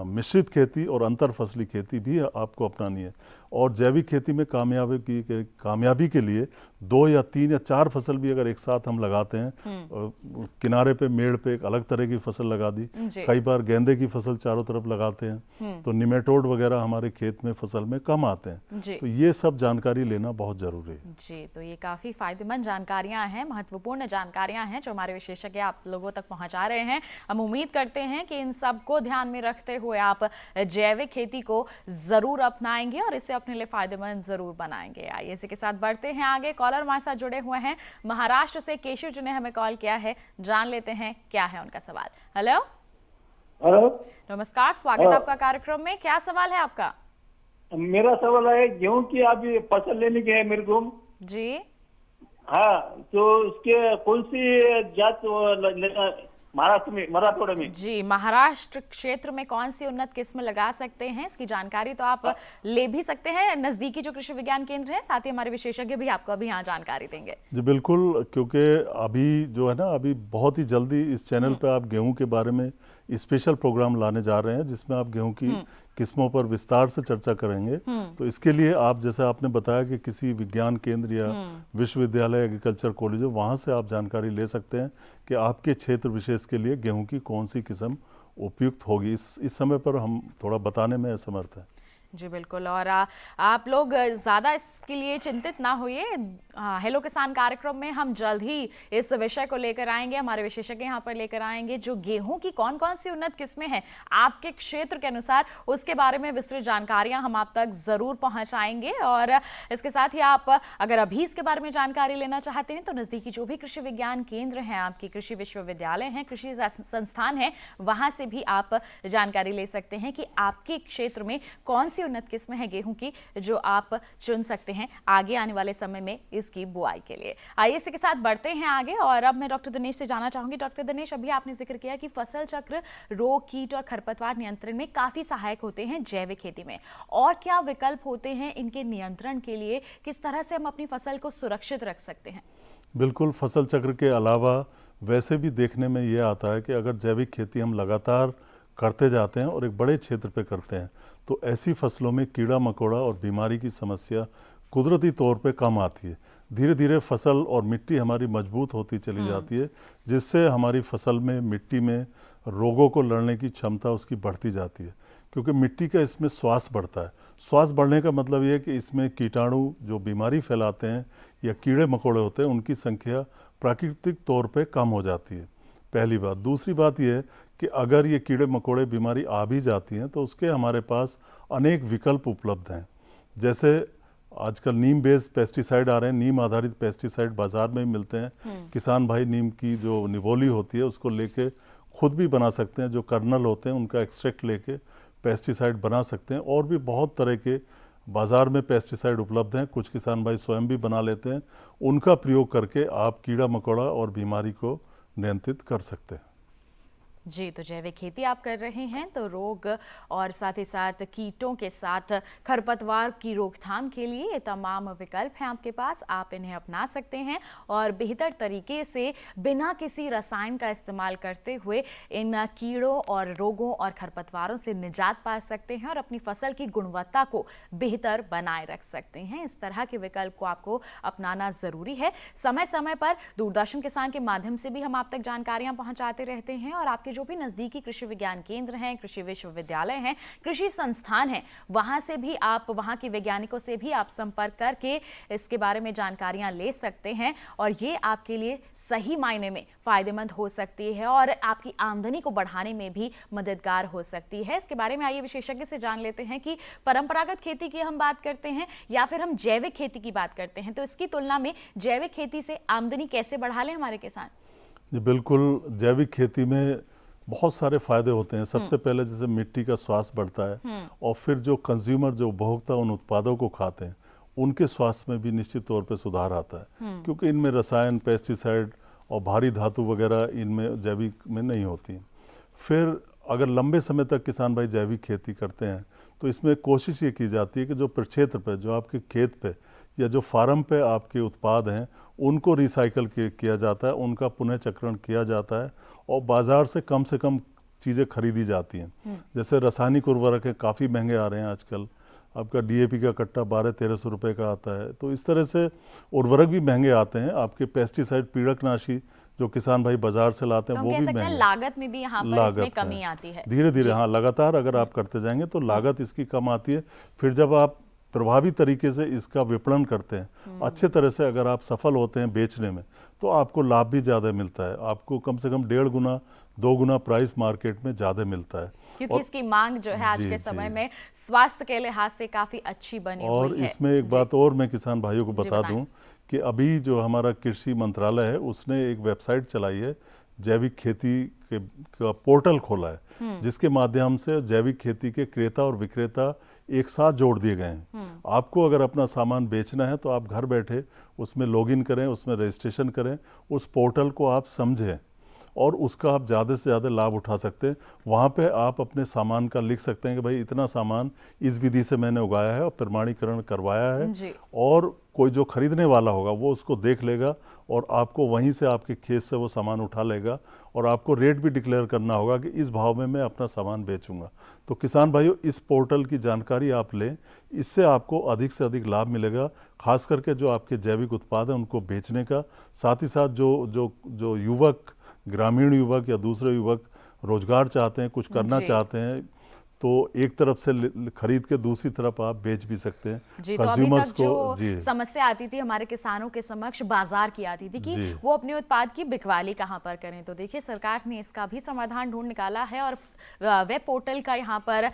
मिश्रित खेती और अंतर फसली खेती भी आपको अपनानी है। और जैविक खेती में कामयाबी के लिए 2 या 3 या 4 फसल भी अगर एक साथ हम लगाते हैं, किनारे पे मेड़ पे एक अलग तरह की फसल लगा दी, कई बार गेंदे की फसल चारों तरफ लगाते हैं तो निमेटोड वगैरह हमारे खेत में फसल में कम आते हैं। तो ये सब जानकारी लेना बहुत जरूरी है। जी, तो ये काफ़ी फायदेमंद जानकारियां हैं, महत्वपूर्ण जानकारियां हैं जो हमारे विशेषज्ञ आप लोगों तक पहुंचा रहे हैं। हम उम्मीद करते हैं कि इन सब को ध्यान में रखते हुए आप जैविक खेती को ज़रूर अपनाएंगे और इसे अपने लिए फायदेमंद ज़रूर बनाएंगे। आइए इसी के साथ बढ़ते हैं आगे। कॉलर हमारे साथ जुड़े हुए हैं महाराष्ट्र से, केशव जी ने हमें कॉल किया है, जान लेते हैं क्या है उनका सवाल। हेलो हेलो, नमस्कार, स्वागत आपका कार्यक्रम में। क्या सवाल है आपका? मेरा सवाल है गेहूं की अभी फसल लेने की है मेरे को जी। हाँ, तो उसके कौन सी जात महाराष्ट्र में, मराठवाड़ा में? जी, महाराष्ट्र क्षेत्र में कौन सी उन्नत किस्म लगा सकते हैं, इसकी जानकारी तो आप ले भी सकते हैं। नजदीकी जो कृषि विज्ञान केंद्र है, साथ ही हमारे विशेषज्ञ भी आपको अभी यहाँ जानकारी देंगे। जी बिल्कुल, क्योंकि अभी जो है ना, अभी बहुत ही जल्दी इस चैनल पे आप गेहूं के बारे में स्पेशल प्रोग्राम लाने जा रहे हैं जिसमें आप गेहूं की किस्मों पर विस्तार से चर्चा करेंगे। तो इसके लिए आप, जैसे आपने बताया कि किसी विज्ञान केंद्र या विश्वविद्यालय, एग्रीकल्चर कॉलेज, वहाँ से आप जानकारी ले सकते हैं कि आपके क्षेत्र विशेष के लिए गेहूं की कौन सी किस्म उपयुक्त होगी। इस समय पर हम थोड़ा बताने में असमर्थ हैं। जी बिल्कुल, और आप लोग ज़्यादा इसके लिए चिंतित ना होइए। हेलो किसान कार्यक्रम में हम जल्द ही इस विषय को लेकर आएंगे, हमारे विशेषज्ञ यहाँ पर लेकर आएंगे जो गेहूं की कौन कौन सी उन्नत किस्में हैं आपके क्षेत्र के अनुसार, उसके बारे में विस्तृत जानकारियां हम आप तक ज़रूर पहुँचाएंगे। और इसके साथ ही आप अगर अभी इसके बारे में जानकारी लेना चाहते हैं तो नज़दीकी जो भी कृषि विज्ञान केंद्र हैं, आपकी कृषि विश्वविद्यालय हैं, कृषि संस्थान हैं, वहाँ से भी आप जानकारी ले सकते हैं कि आपके क्षेत्र में कौन सी उन्नत किस्म है गेहूं की जो आप चुन सकते हैं आगे आने वाले समय में इसकी बुआई के लिए। आइए इसी के साथ बढ़ते हैं आगे और अब मैं डॉक्टर दिनेश से जानना चाहूंगी। डॉक्टर दिनेश, अभी आपने जिक्र किया कि फसल चक्र रोग, कीट और खरपतवार नियंत्रण में काफी सहायक होते हैं जैविक खेती में, और क्या विकल्प होते हैं इनके नियंत्रण के लिए? किस तरह से हम अपनी फसल को सुरक्षित रख सकते हैं? बिल्कुल, फसल चक्र के अलावा वैसे भी देखने में ये आता है कि अगर जैविक खेती हम लगातार करते जाते हैं और एक बड़े क्षेत्र पे करते हैं तो ऐसी फसलों में कीड़ा मकोड़ा और बीमारी की समस्या कुदरती तौर पे कम आती है। धीरे धीरे फसल और मिट्टी हमारी मजबूत होती चली जाती है, जिससे हमारी फसल में, मिट्टी में रोगों को लड़ने की क्षमता उसकी बढ़ती जाती है, क्योंकि मिट्टी का इसमें श्वास बढ़ता है। श्वास बढ़ने का मतलब ये है कि इसमें कीटाणु जो बीमारी फैलाते हैं या कीड़े मकोड़े होते हैं, उनकी संख्या प्राकृतिक तौर पे कम हो जाती है, पहली बात। दूसरी बात यह है कि अगर ये कीड़े मकोड़े बीमारी आ भी जाती हैं तो उसके हमारे पास अनेक विकल्प उपलब्ध हैं। जैसे आजकल नीम बेस्ड पेस्टिसाइड आ रहे हैं, नीम आधारित पेस्टिसाइड बाजार में भी मिलते हैं। किसान भाई नीम की जो निबोली होती है उसको लेके खुद भी बना सकते हैं, जो कर्नल होते हैं उनका एक्सट्रैक्ट लेके पेस्टिसाइड बना सकते हैं। और भी बहुत तरह के बाज़ार में पेस्टिसाइड उपलब्ध हैं, कुछ किसान भाई स्वयं भी बना लेते हैं। उनका प्रयोग करके आप कीड़ा मकोड़ा और बीमारी को नियंत्रित कर सकते हैं। जी, तो जैविक खेती आप कर रहे हैं तो रोग और साथ ही साथ कीटों के साथ खरपतवार की रोकथाम के लिए ये तमाम विकल्प हैं आपके पास, आप इन्हें अपना सकते हैं और बेहतर तरीके से बिना किसी रसायन का इस्तेमाल करते हुए इन कीड़ों और रोगों और खरपतवारों से निजात पा सकते हैं और अपनी फसल की गुणवत्ता को बेहतर बनाए रख सकते हैं। इस तरह के विकल्प को आपको अपनाना ज़रूरी है। समय समय पर दूरदर्शन किसान के माध्यम से भी हम आप तक जानकारियाँ पहुँचाते रहते हैं और आपके आपके जो भी नज़दीकी कृषि विज्ञान केंद्र हैं, कृषि विश्वविद्यालय हैं, कृषि संस्थान हैं, वहाँ से भी आप, वहाँ के वैज्ञानिकों से भी आप संपर्क करके इसके बारे में जानकारियाँ ले सकते हैं और ये आपके लिए सही मायने में फ़ायदेमंद हो सकती है और आपकी आमदनी को बढ़ाने में भी मददगार हो सकती है। इसके बारे में आइए विशेषज्ञ से जान लेते हैं कि परंपरागत खेती की हम बात करते हैं या फिर हम जैविक खेती की बात करते हैं, तो इसकी तुलना में जैविक खेती से आमदनी कैसे बढ़ा लें हमारे किसान? जी बिल्कुल, जैविक खेती में बहुत सारे फायदे होते हैं। सबसे पहले जैसे मिट्टी का स्वास्थ्य बढ़ता है और फिर जो कंज्यूमर, जो उपभोक्ता उन उत्पादों को खाते हैं, उनके स्वास्थ्य में भी निश्चित तौर पे सुधार आता है, क्योंकि इनमें रसायन, पेस्टिसाइड और भारी धातु वगैरह इनमें जैविक में नहीं होती। फिर अगर लंबे समय तक किसान भाई जैविक खेती करते हैं तो इसमें कोशिश ये की जाती है कि जो प्रक्षेत्र पे, जो आपके खेत पे या जो फार्म पे आपके उत्पाद हैं, उनको रिसाइकल किया जाता है, उनका पुनः चक्रण किया जाता है और बाज़ार से कम चीज़ें खरीदी जाती हैं। जैसे रासायनिक उर्वरक है, काफ़ी महंगे आ रहे हैं आजकल। आपका DAP का कट्टा 1200-1300 रुपये का आता है, तो इस तरह से उर्वरक भी महंगे आते हैं। आपके पेस्टिसाइड, पीड़कनाशी जो किसान भाई बाजार से लाते हैं, तो वो भी महंगे। लागत में भी यहाँ पर इसमें कमी आती है। धीरे धीरे, हाँ, लगातार अगर आप करते जाएंगे तो लागत इसकी कम आती है। फिर जब आप प्रभावी तरीके से इसका विपणन करते हैं, अच्छे तरह से अगर आप सफल होते हैं बेचने में, तो आपको लाभ भी ज़्यादा मिलता है। आपको कम से कम 1.5 गुना 2 गुना प्राइस मार्केट में ज़्यादा मिलता है, क्योंकि इसकी मांग जो है आज के समय में स्वास्थ्य के लिहाज से काफ़ी अच्छी बनी हुई है। और इसमें एक बात और मैं किसान भाइयों को बता दूं कि अभी जो हमारा कृषि मंत्रालय है, उसने एक वेबसाइट चलाई है, जैविक खेती का पोर्टल खोला है, जिसके माध्यम से जैविक खेती के क्रेता और विक्रेता एक साथ जोड़ दिए गए हैं। आपको अगर अपना सामान बेचना है तो आप घर बैठे उसमें लॉगिन करें, उसमें रजिस्ट्रेशन करें, उस पोर्टल को आप समझें और उसका आप ज़्यादा से ज़्यादा लाभ उठा सकते हैं। वहाँ पे आप अपने सामान का लिख सकते हैं कि भाई इतना सामान इस विधि से मैंने उगाया है और प्रमाणीकरण करवाया है, और कोई जो खरीदने वाला होगा वो उसको देख लेगा और आपको वहीं से, आपके खेत से वो सामान उठा लेगा और आपको रेट भी डिक्लेयर करना होगा कि इस भाव में मैं अपना सामान बेचूंगा। तो किसान भाइयों, इस पोर्टल की जानकारी आप लें, इससे आपको अधिक से अधिक लाभ मिलेगा, खास करके जो आपके जैविक उत्पाद हैं उनको बेचने का। साथ ही साथ जो युवक, ग्रामीण युवक या दूसरे युवक रोजगार चाहते हैं, कुछ करना चाहते हैं, तो एक तरफ से खरीद के दूसरी तरफ आप बेच भी सकते हैं। जी, तो अभी तक जो समस्या आती थी हमारे किसानों के समक्ष बाजार की आती थी कि वो अपने उत्पाद की बिकवाली कहाँ पर करें, तो देखिए सरकार ने इसका भी समाधान ढूंढ निकाला है और वेब पोर्टल का यहाँ पर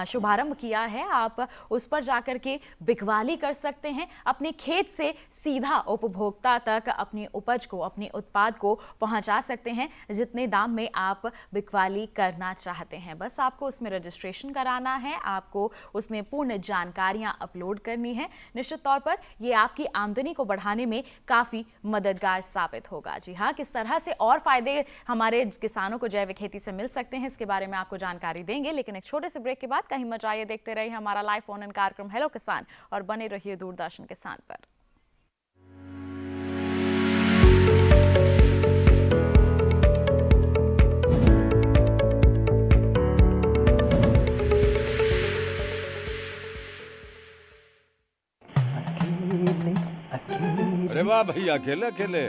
शुभारंभ किया है। आप उस पर जाकर के बिकवाली कर सकते हैं, अपने खेत से सीधा उपभोक्ता तक अपनी उपज को, अपने उत्पाद को पहुँचा सकते हैं जितने दाम में आप बिकवाली करना चाहते हैं। बस आपको उसमें रजिस्ट्रेशन कराना है, आपको उसमें पूर्ण जानकारियां अपलोड करनी है। निश्चित तौर पर ये आपकी आमदनी को बढ़ाने में काफी मददगार साबित होगा। जी हाँ, किस तरह से और फायदे हमारे किसानों को जैविक खेती से मिल सकते हैं, इसके बारे में आपको जानकारी देंगे, लेकिन एक छोटे से ब्रेक के बाद कहीं मत जाइए, देखते रहिए हमारा लाइव फोन इन कार्यक्रम हेलो किसान और बने रहिए दूरदर्शन किसान पर। अरे वाह भैया, अकेले अकेले।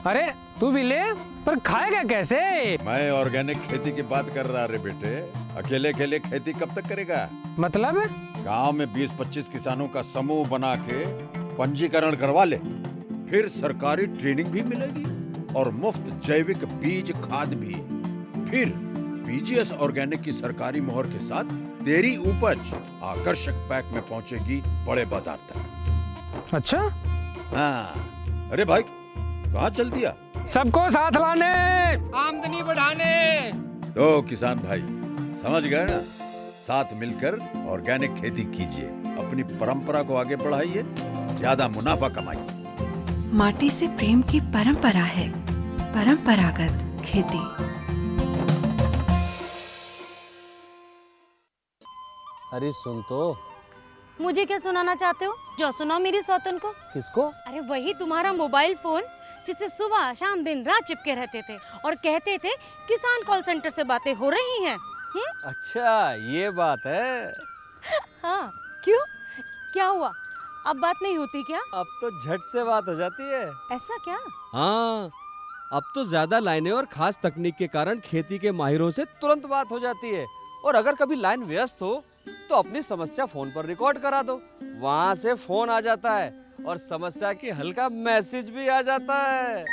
अरे तू भी ले, पर खाएगा कैसे? मैं ऑर्गेनिक खेती की बात कर रहा रे बेटे। अकेले अकेले खेती कब तक करेगा? मतलब गांव में 20-25 किसानों का समूह बना के पंजीकरण करवा ले, फिर सरकारी ट्रेनिंग भी मिलेगी और मुफ्त जैविक बीज खाद भी। फिर BGS ऑर्गेनिक की सरकारी मोहर के साथ तेरी उपज आकर्षक पैक में पहुंचेगी बड़े बाजार तक। अच्छा? हाँ। अरे भाई, कहाँ चल दिया? सबको साथ लाने, आमदनी बढ़ाने। तो किसान भाई समझ गए ना? साथ मिलकर ऑर्गेनिक खेती कीजिए, अपनी परंपरा को आगे बढ़ाइए, ज्यादा मुनाफा कमाइए। माटी से प्रेम की परंपरा है परंपरागत खेती। अरे सुन तो। मुझे क्या सुनाना चाहते हो? जो सुनाओ मेरी सौतन को। किसको? अरे वही तुम्हारा मोबाइल फोन जिससे सुबह शाम दिन रात चिपके रहते थे और कहते थे किसान कॉल सेंटर से बातें हो रही हैं। अच्छा ये बात है। हाँ, क्यों? क्या हुआ? अब बात नहीं होती क्या? अब तो झट से बात हो जाती है। ऐसा क्या? हाँ, अब तो ज्यादा लाइनें और खास तकनीक के कारण खेती के माहिरों से तुरंत बात हो जाती है। और अगर कभी लाइन व्यस्त हो तो अपनी समस्या फोन पर रिकॉर्ड करा दो, वहां से फोन आ जाता है और समस्या की हल का मैसेज भी आ जाता है।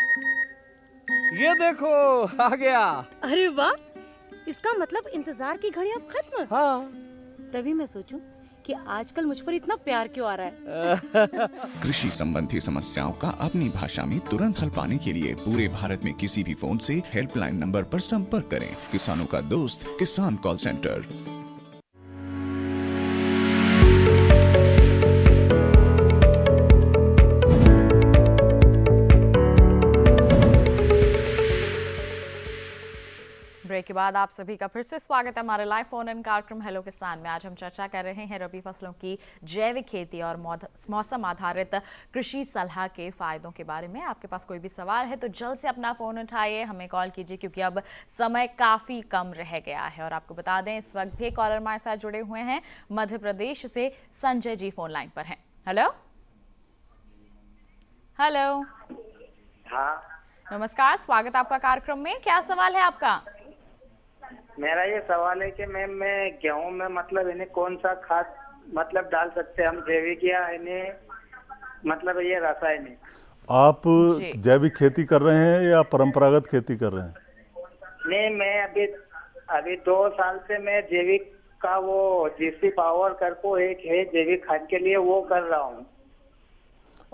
ये देखो आ गया। अरे वाह, इसका मतलब इंतजार की घड़ी अब खत्म। हाँ। तभी मैं सोचूं कि आजकल मुझ पर इतना प्यार क्यों आ रहा है। कृषि संबंधी समस्याओं का अपनी भाषा में तुरंत हल पाने के लिए पूरे भारत में किसी भी फोन से हेल्पलाइन नंबर पर संपर्क करें। किसानों का दोस्त किसान कॉल सेंटर। ब्रेक के बाद आप सभी का फिर से स्वागत है हमारे लाइव फोन इन कार्यक्रम हेलो किसान में। आज हम चर्चा कर रहे हैं रबी फसलों की जैविक खेती और मौसम आधारित कृषि सलाह के फायदों के बारे में। आपके पास कोई भी सवाल है तो जल्द से अपना फोन उठाइए, हमें कॉल कीजिए क्योंकि अब समय काफी कम रह गया है। और आपको बता दें इस वक्त भी कॉलर हमारे साथ जुड़े हुए हैं। मध्य प्रदेश से संजय जी फोन लाइन पर हैं। Hello hello. हाँ नमस्कार, स्वागत आपका कार्यक्रम में। क्या सवाल है आपका? मेरा ये सवाल है कि मैम मैं गेहूं में मतलब इन्हें कौन सा खाद मतलब डाल सकते हैं हम, जैविक या इन्हें मतलब ये रासायनिक? आप जैविक खेती कर रहे हैं या परंपरागत खेती कर रहे हैं? नहीं, मैं अभी 2 साल से मैं जैविक का वो जीसी पावर करको एक है जैविक खाद के लिए वो कर रहा हूँ।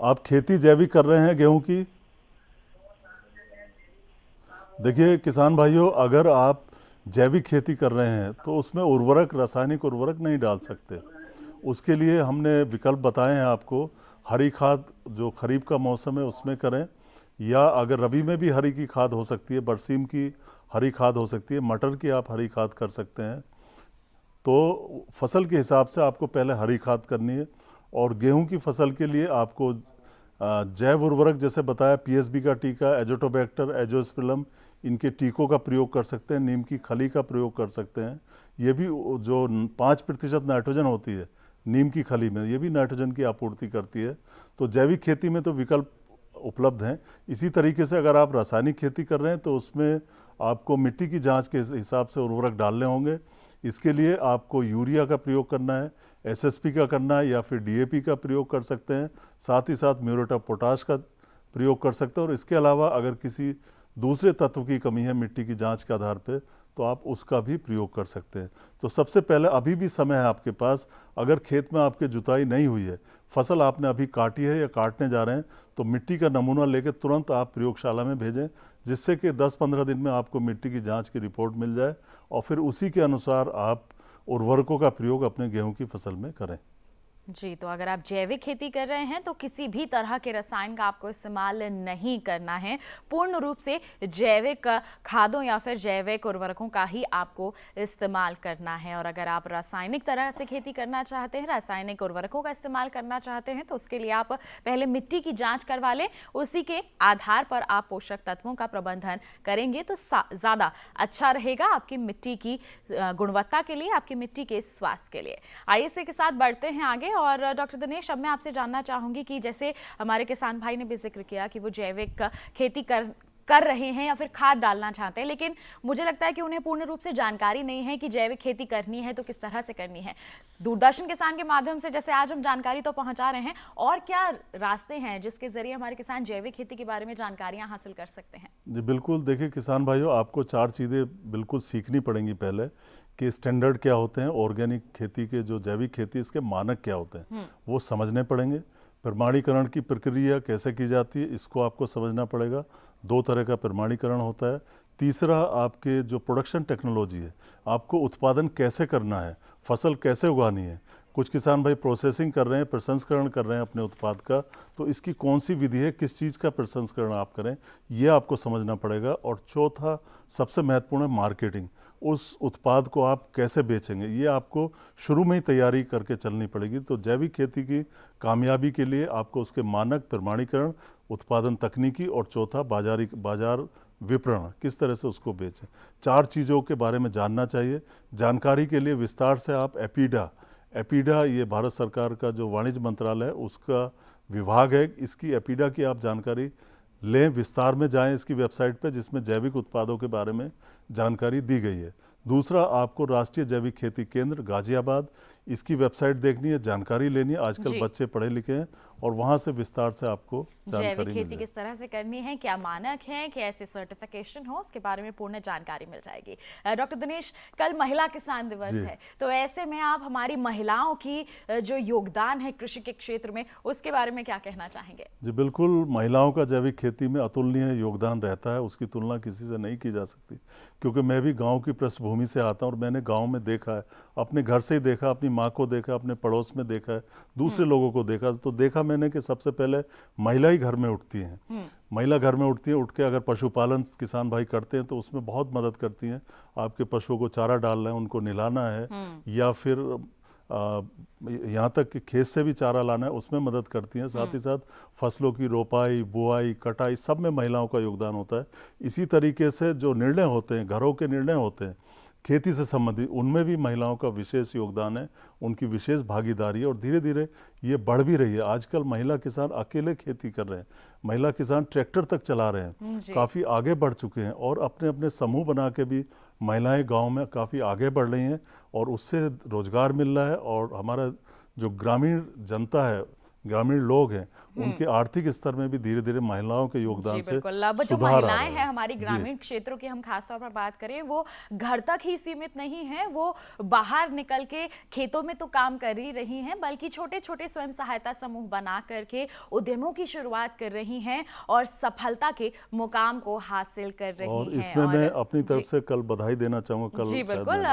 आप खेती जैविक कर रहे हैं गेहूं की? देखिए किसान भाइयों, अगर आप जैविक खेती कर रहे हैं तो उसमें उर्वरक, रासायनिक उर्वरक नहीं डाल सकते। उसके लिए हमने विकल्प बताए हैं आपको। हरी खाद जो खरीफ का मौसम है उसमें करें, या अगर रबी में भी हरी की खाद हो सकती है, बरसीम की हरी खाद हो सकती है, मटर की आप हरी खाद कर सकते हैं। तो फसल के हिसाब से आपको पहले हरी खाद करनी है। और गेहूं की फसल के लिए आपको जैव उर्वरक जैसे बताया, पीएसबी का टीका, एजोटोबैक्टर, एजोस्पिलम, इनके टीकों का प्रयोग कर सकते हैं। नीम की खली का प्रयोग कर सकते हैं। ये भी जो 5% नाइट्रोजन होती है नीम की खली में, ये भी नाइट्रोजन की आपूर्ति करती है। तो जैविक खेती में तो विकल्प उपलब्ध हैं। इसी तरीके से अगर आप रासायनिक खेती कर रहे हैं तो उसमें आपको मिट्टी की जांच के हिसाब से उर्वरक डालने होंगे। इसके लिए आपको यूरिया का प्रयोग करना है, एसएसपी का करना है, या फिर डीएपी का प्रयोग कर सकते हैं। साथ ही साथ म्यूरेट ऑफ पोटाश का प्रयोग कर सकते हैं। और इसके अलावा अगर किसी दूसरे तत्व की कमी है मिट्टी की जांच के आधार पे तो आप उसका भी प्रयोग कर सकते हैं। तो सबसे पहले अभी भी समय है आपके पास। अगर खेत में आपके जुताई नहीं हुई है, फसल आपने अभी काटी है या काटने जा रहे हैं, तो मिट्टी का नमूना लेकर तुरंत आप प्रयोगशाला में भेजें, जिससे कि 10-15 दिन में आपको मिट्टी की जांच की रिपोर्ट मिल जाए और फिर उसी के अनुसार आप उर्वरकों का प्रयोग अपने गेहूं की फसल में करें। जी, तो अगर आप जैविक खेती कर रहे हैं तो किसी भी तरह के रसायन का आपको इस्तेमाल नहीं करना है। पूर्ण रूप से जैविक खादों या फिर जैविक उर्वरकों का ही आपको इस्तेमाल करना है। और अगर आप रासायनिक तरह से खेती करना चाहते हैं, रासायनिक उर्वरकों का इस्तेमाल करना चाहते हैं, तो उसके लिए आप पहले मिट्टी की जांच करवा लें। उसी के आधार पर आप पोषक तत्वों का प्रबंधन करेंगे तो ज़्यादा अच्छा रहेगा आपकी मिट्टी की गुणवत्ता के लिए, आपकी मिट्टी के स्वास्थ्य के लिए। आइए इसी के साथ बढ़ते हैं आगे। और डॉक्टर दिनेश, अब मैं आपसे जानना चाहूंगी कि जैसे हमारे किसान भाई ने भी जिक्र किया कि वो जैविक खेती कर रहे हैं या फिर खाद डालना चाहते हैं, लेकिन मुझे लगता है कि उन्हें पूर्ण रूप से जानकारी नहीं है कि जैविक खेती करनी है तो किस तरह से करनी है। दूरदर्शन किसान के माध्यम से जैसे आज हम जानकारी तो पहुंचा रहे हैं, और क्या रास्ते हैं जिसके जरिए हमारे किसान जैविक खेती के बारे में जानकारियां हासिल कर सकते हैं? जी बिल्कुल, देखिए किसान भाइयों, आपको 4 चीज़ें बिल्कुल सीखनी पड़ेंगी पहले कि स्टैंडर्ड क्या होते हैं, ऑर्गेनिक खेती के जो जैविक खेती इसके मानक क्या होते हैं वो समझने पड़ेंगे। प्रमाणीकरण की प्रक्रिया कैसे की जाती है इसको आपको समझना पड़ेगा। 2 तरह का प्रमाणीकरण होता है। तीसरा, आपके जो प्रोडक्शन टेक्नोलॉजी है, आपको उत्पादन कैसे करना है, फसल कैसे उगानी है। कुछ किसान भाई प्रोसेसिंग कर रहे हैं, प्रसंस्करण कर रहे हैं अपने उत्पाद का, तो इसकी कौन सी विधि है, किस चीज़ का प्रसंस्करण आप करें, ये आपको समझना पड़ेगा। और चौथा सबसे महत्वपूर्ण है मार्केटिंग। उस उत्पाद को आप कैसे बेचेंगे, ये आपको शुरू में ही तैयारी करके चलनी पड़ेगी। तो जैविक खेती की कामयाबी के लिए आपको उसके मानक, प्रमाणीकरण, उत्पादन तकनीकी और चौथा बाजार विपणन, किस तरह से उसको बेचें, 4 चीज़ों के बारे में जानना चाहिए। जानकारी के लिए विस्तार से आप एपीडा ये भारत सरकार का जो वाणिज्य मंत्रालय है उसका विभाग है, इसकी एपीडा की आप जानकारी लें, विस्तार में जाएं इसकी वेबसाइट पे, जिसमें जैविक उत्पादों के बारे में जानकारी दी गई है। दूसरा, आपको राष्ट्रीय जैविक खेती केंद्र गाजियाबाद, इसकी वेबसाइट देखनी है, जानकारी लेनी है। आजकल बच्चे पढ़े लिखे हैं और वहां से विस्तार से आपको जानकारी जैविक खेती मिलेगी। किस तरह से करनी है, क्या मानक है, कैसे सर्टिफिकेशन हो, उसके बारे में पूर्ण जानकारी मिल जाएगी। डॉक्टर दिनेश, कल महिला किसान दिवस है, तो ऐसे में आप हमारी महिलाओं की जो योगदान है कृषि के क्षेत्र में, उसके बारे में क्या कहना चाहेंगे? जी बिल्कुल, महिलाओं का जैविक खेती में अतुलनीय योगदान रहता है, उसकी तुलना किसी से नहीं की जा सकती। क्योंकि मैं भी गाँव की पृष्ठभूमि से आता हूँ और मैंने गाँव में देखा है, अपने घर से ही देखा, अपनी माँ को देखा, अपने पड़ोस में देखा है, दूसरे लोगों को देखा, तो देखा मैंने कि सबसे पहले महिला ही घर में उठती हैं। महिला घर में उठती है, उठ के अगर पशुपालन किसान भाई करते हैं तो उसमें बहुत मदद करती हैं। आपके पशुओं को चारा डालना है, उनको नहलाना है, या फिर यहाँ तक कि खेत से भी चारा लाना है, उसमें मदद करती हैं। साथ ही साथ फसलों की रोपाई, बुआई, कटाई, सब में महिलाओं का योगदान होता है। इसी तरीके से जो निर्णय होते हैं, घरों के निर्णय होते हैं खेती से संबंधित, उनमें भी महिलाओं का विशेष योगदान है, उनकी विशेष भागीदारी है और धीरे धीरे ये बढ़ भी रही है। आजकल महिला किसान अकेले खेती कर रहे हैं, महिला किसान ट्रैक्टर तक चला रहे हैं, काफ़ी आगे बढ़ चुके हैं और अपने अपने समूह बना के भी महिलाएं गांव में काफ़ी आगे बढ़ रही हैं और उससे रोजगार मिल रहा है। और हमारा जो ग्रामीण जनता है, ग्रामीण लोग हैं, उनके आर्थिक स्तर में भी धीरे धीरे महिलाओं के योगदान से अब जो सुधार आ रहा महिलाएं हैं हमारी ग्रामीण क्षेत्रों की, हम खासतौर पर बात करें, वो घर तक ही सीमित नहीं है, वो बाहर निकल के खेतों में तो काम कर ही रही हैं, बल्कि छोटे छोटे स्वयं सहायता समूह बना करके उद्यमों की शुरुआत कर रही हैं और सफलता के मुकाम को हासिल कर रही और हैं। इसमें मैं अपनी तरफ से कल बधाई देना चाहूँगा। कल जी बिल्कुल,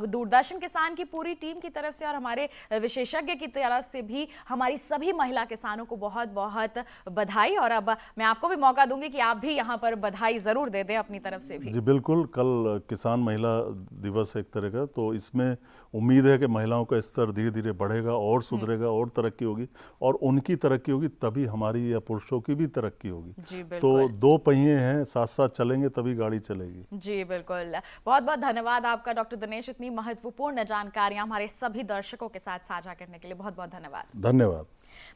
दूरदर्शन किसान की पूरी टीम की तरफ से और हमारे विशेषज्ञ की तरफ से भी हमारी सभी महिला किसानों को बहुत बहुत बधाई। और अब मैं आपको भी मौका दूंगी कि आप भी यहाँ पर बधाई जरूर दे दें अपनी तरफ से भी। जी बिल्कुल, कल किसान महिला दिवस एक तरह का, तो इसमें उम्मीद है कि महिलाओं का स्तर धीरे धीरे बढ़ेगा और सुधरेगा और तरक्की होगी, और उनकी तरक्की होगी तभी हमारी या पुरुषों की भी तरक्की होगी। तो दो पहिए हैं, साथ साथ चलेंगे तभी गाड़ी चलेगी। जी बिल्कुल, बहुत बहुत धन्यवाद आपका डॉक्टर दिनेश, इतनी महत्वपूर्ण जानकारियां हमारे सभी दर्शकों के साथ साझा करने के लिए बहुत बहुत धन्यवाद। धन्यवाद।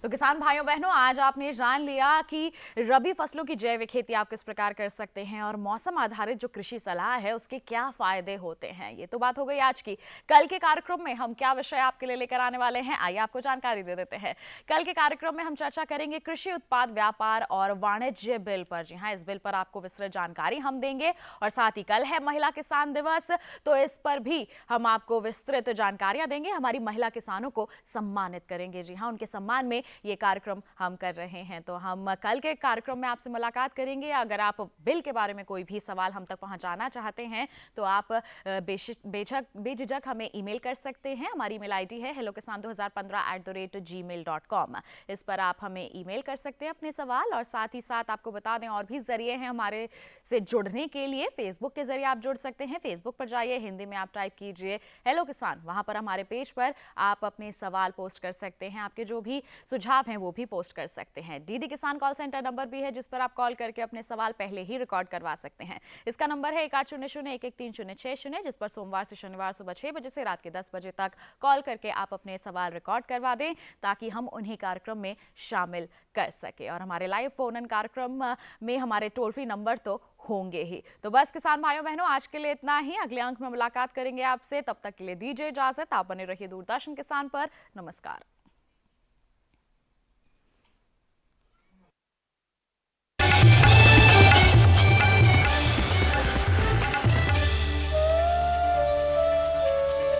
तो किसान भाइयों बहनों, आज आपने जान लिया कि रबी फसलों की जैविक खेती आप किस प्रकार कर सकते हैं और मौसम आधारित जो कृषि सलाह है उसके क्या फायदे होते हैं। ये तो बात हो गई आज की। कल के कार्यक्रम में हम क्या विषय आपके लिए लेकर आने वाले हैं, आइए आपको जानकारी दे देते हैं। कल के कार्यक्रम में हम चर्चा करेंगे कृषि उत्पाद व्यापार और वाणिज्य बिल पर। जी हाँ, इस बिल पर आपको विस्तृत जानकारी हम देंगे और साथ ही कल है महिला किसान दिवस, तो इस पर भी हम आपको विस्तृत जानकारियां देंगे। हमारी महिला किसानों को सम्मानित करेंगे। जी हाँ, उनके सम्मान में ये कार्यक्रम हम कर रहे हैं। तो हम कल के कार्यक्रम में आपसे मुलाकात करेंगे। अगर आप बिल के बारे में कोई भी सवाल हम तक पहुंचाना चाहते हैं तो आप बेझिझक हमें ईमेल कर सकते हैं। हमारी ईमेल आईडी है hellokisan2015@gmail.com। इस पर आप हमें ईमेल कर सकते हैं अपने सवाल। और साथ ही साथ आपको बता दें, और भी जरिए हैं हमारे से जुड़ने के लिए। फेसबुक के जरिए आप जुड़ सकते हैं। फेसबुक पर जाइए, हिंदी में आप टाइप कीजिए हेलो किसान, वहां पर हमारे पेज पर आप अपने सवाल पोस्ट कर सकते हैं। आपके जो भी सुझाव हैं वो भी पोस्ट कर सकते हैं। डीडी किसान कॉल सेंटर नंबर भी है, जिस पर आप कॉल करके अपने सवाल पहले ही रिकॉर्ड करवा सकते हैं। इसका नंबर है 1800-113-060, जिस पर सोमवार से शनिवार सुबह 6 बजे से रात के 10 बजे तक कॉल करके आप अपने सवाल रिकॉर्ड करवा दें, ताकि हम उन्हीं कार्यक्रम में शामिल कर सके। और हमारे लाइव फोन इन कार्यक्रम में हमारे टोल फ्री नंबर तो होंगे ही। तो बस किसान भाइयों बहनों, आज के लिए इतना ही। अगले अंक में मुलाकात करेंगे आपसे, तब तक के लिए दीजिए इजाजत। आप बने रहिए दूरदर्शन किसान पर। नमस्कार।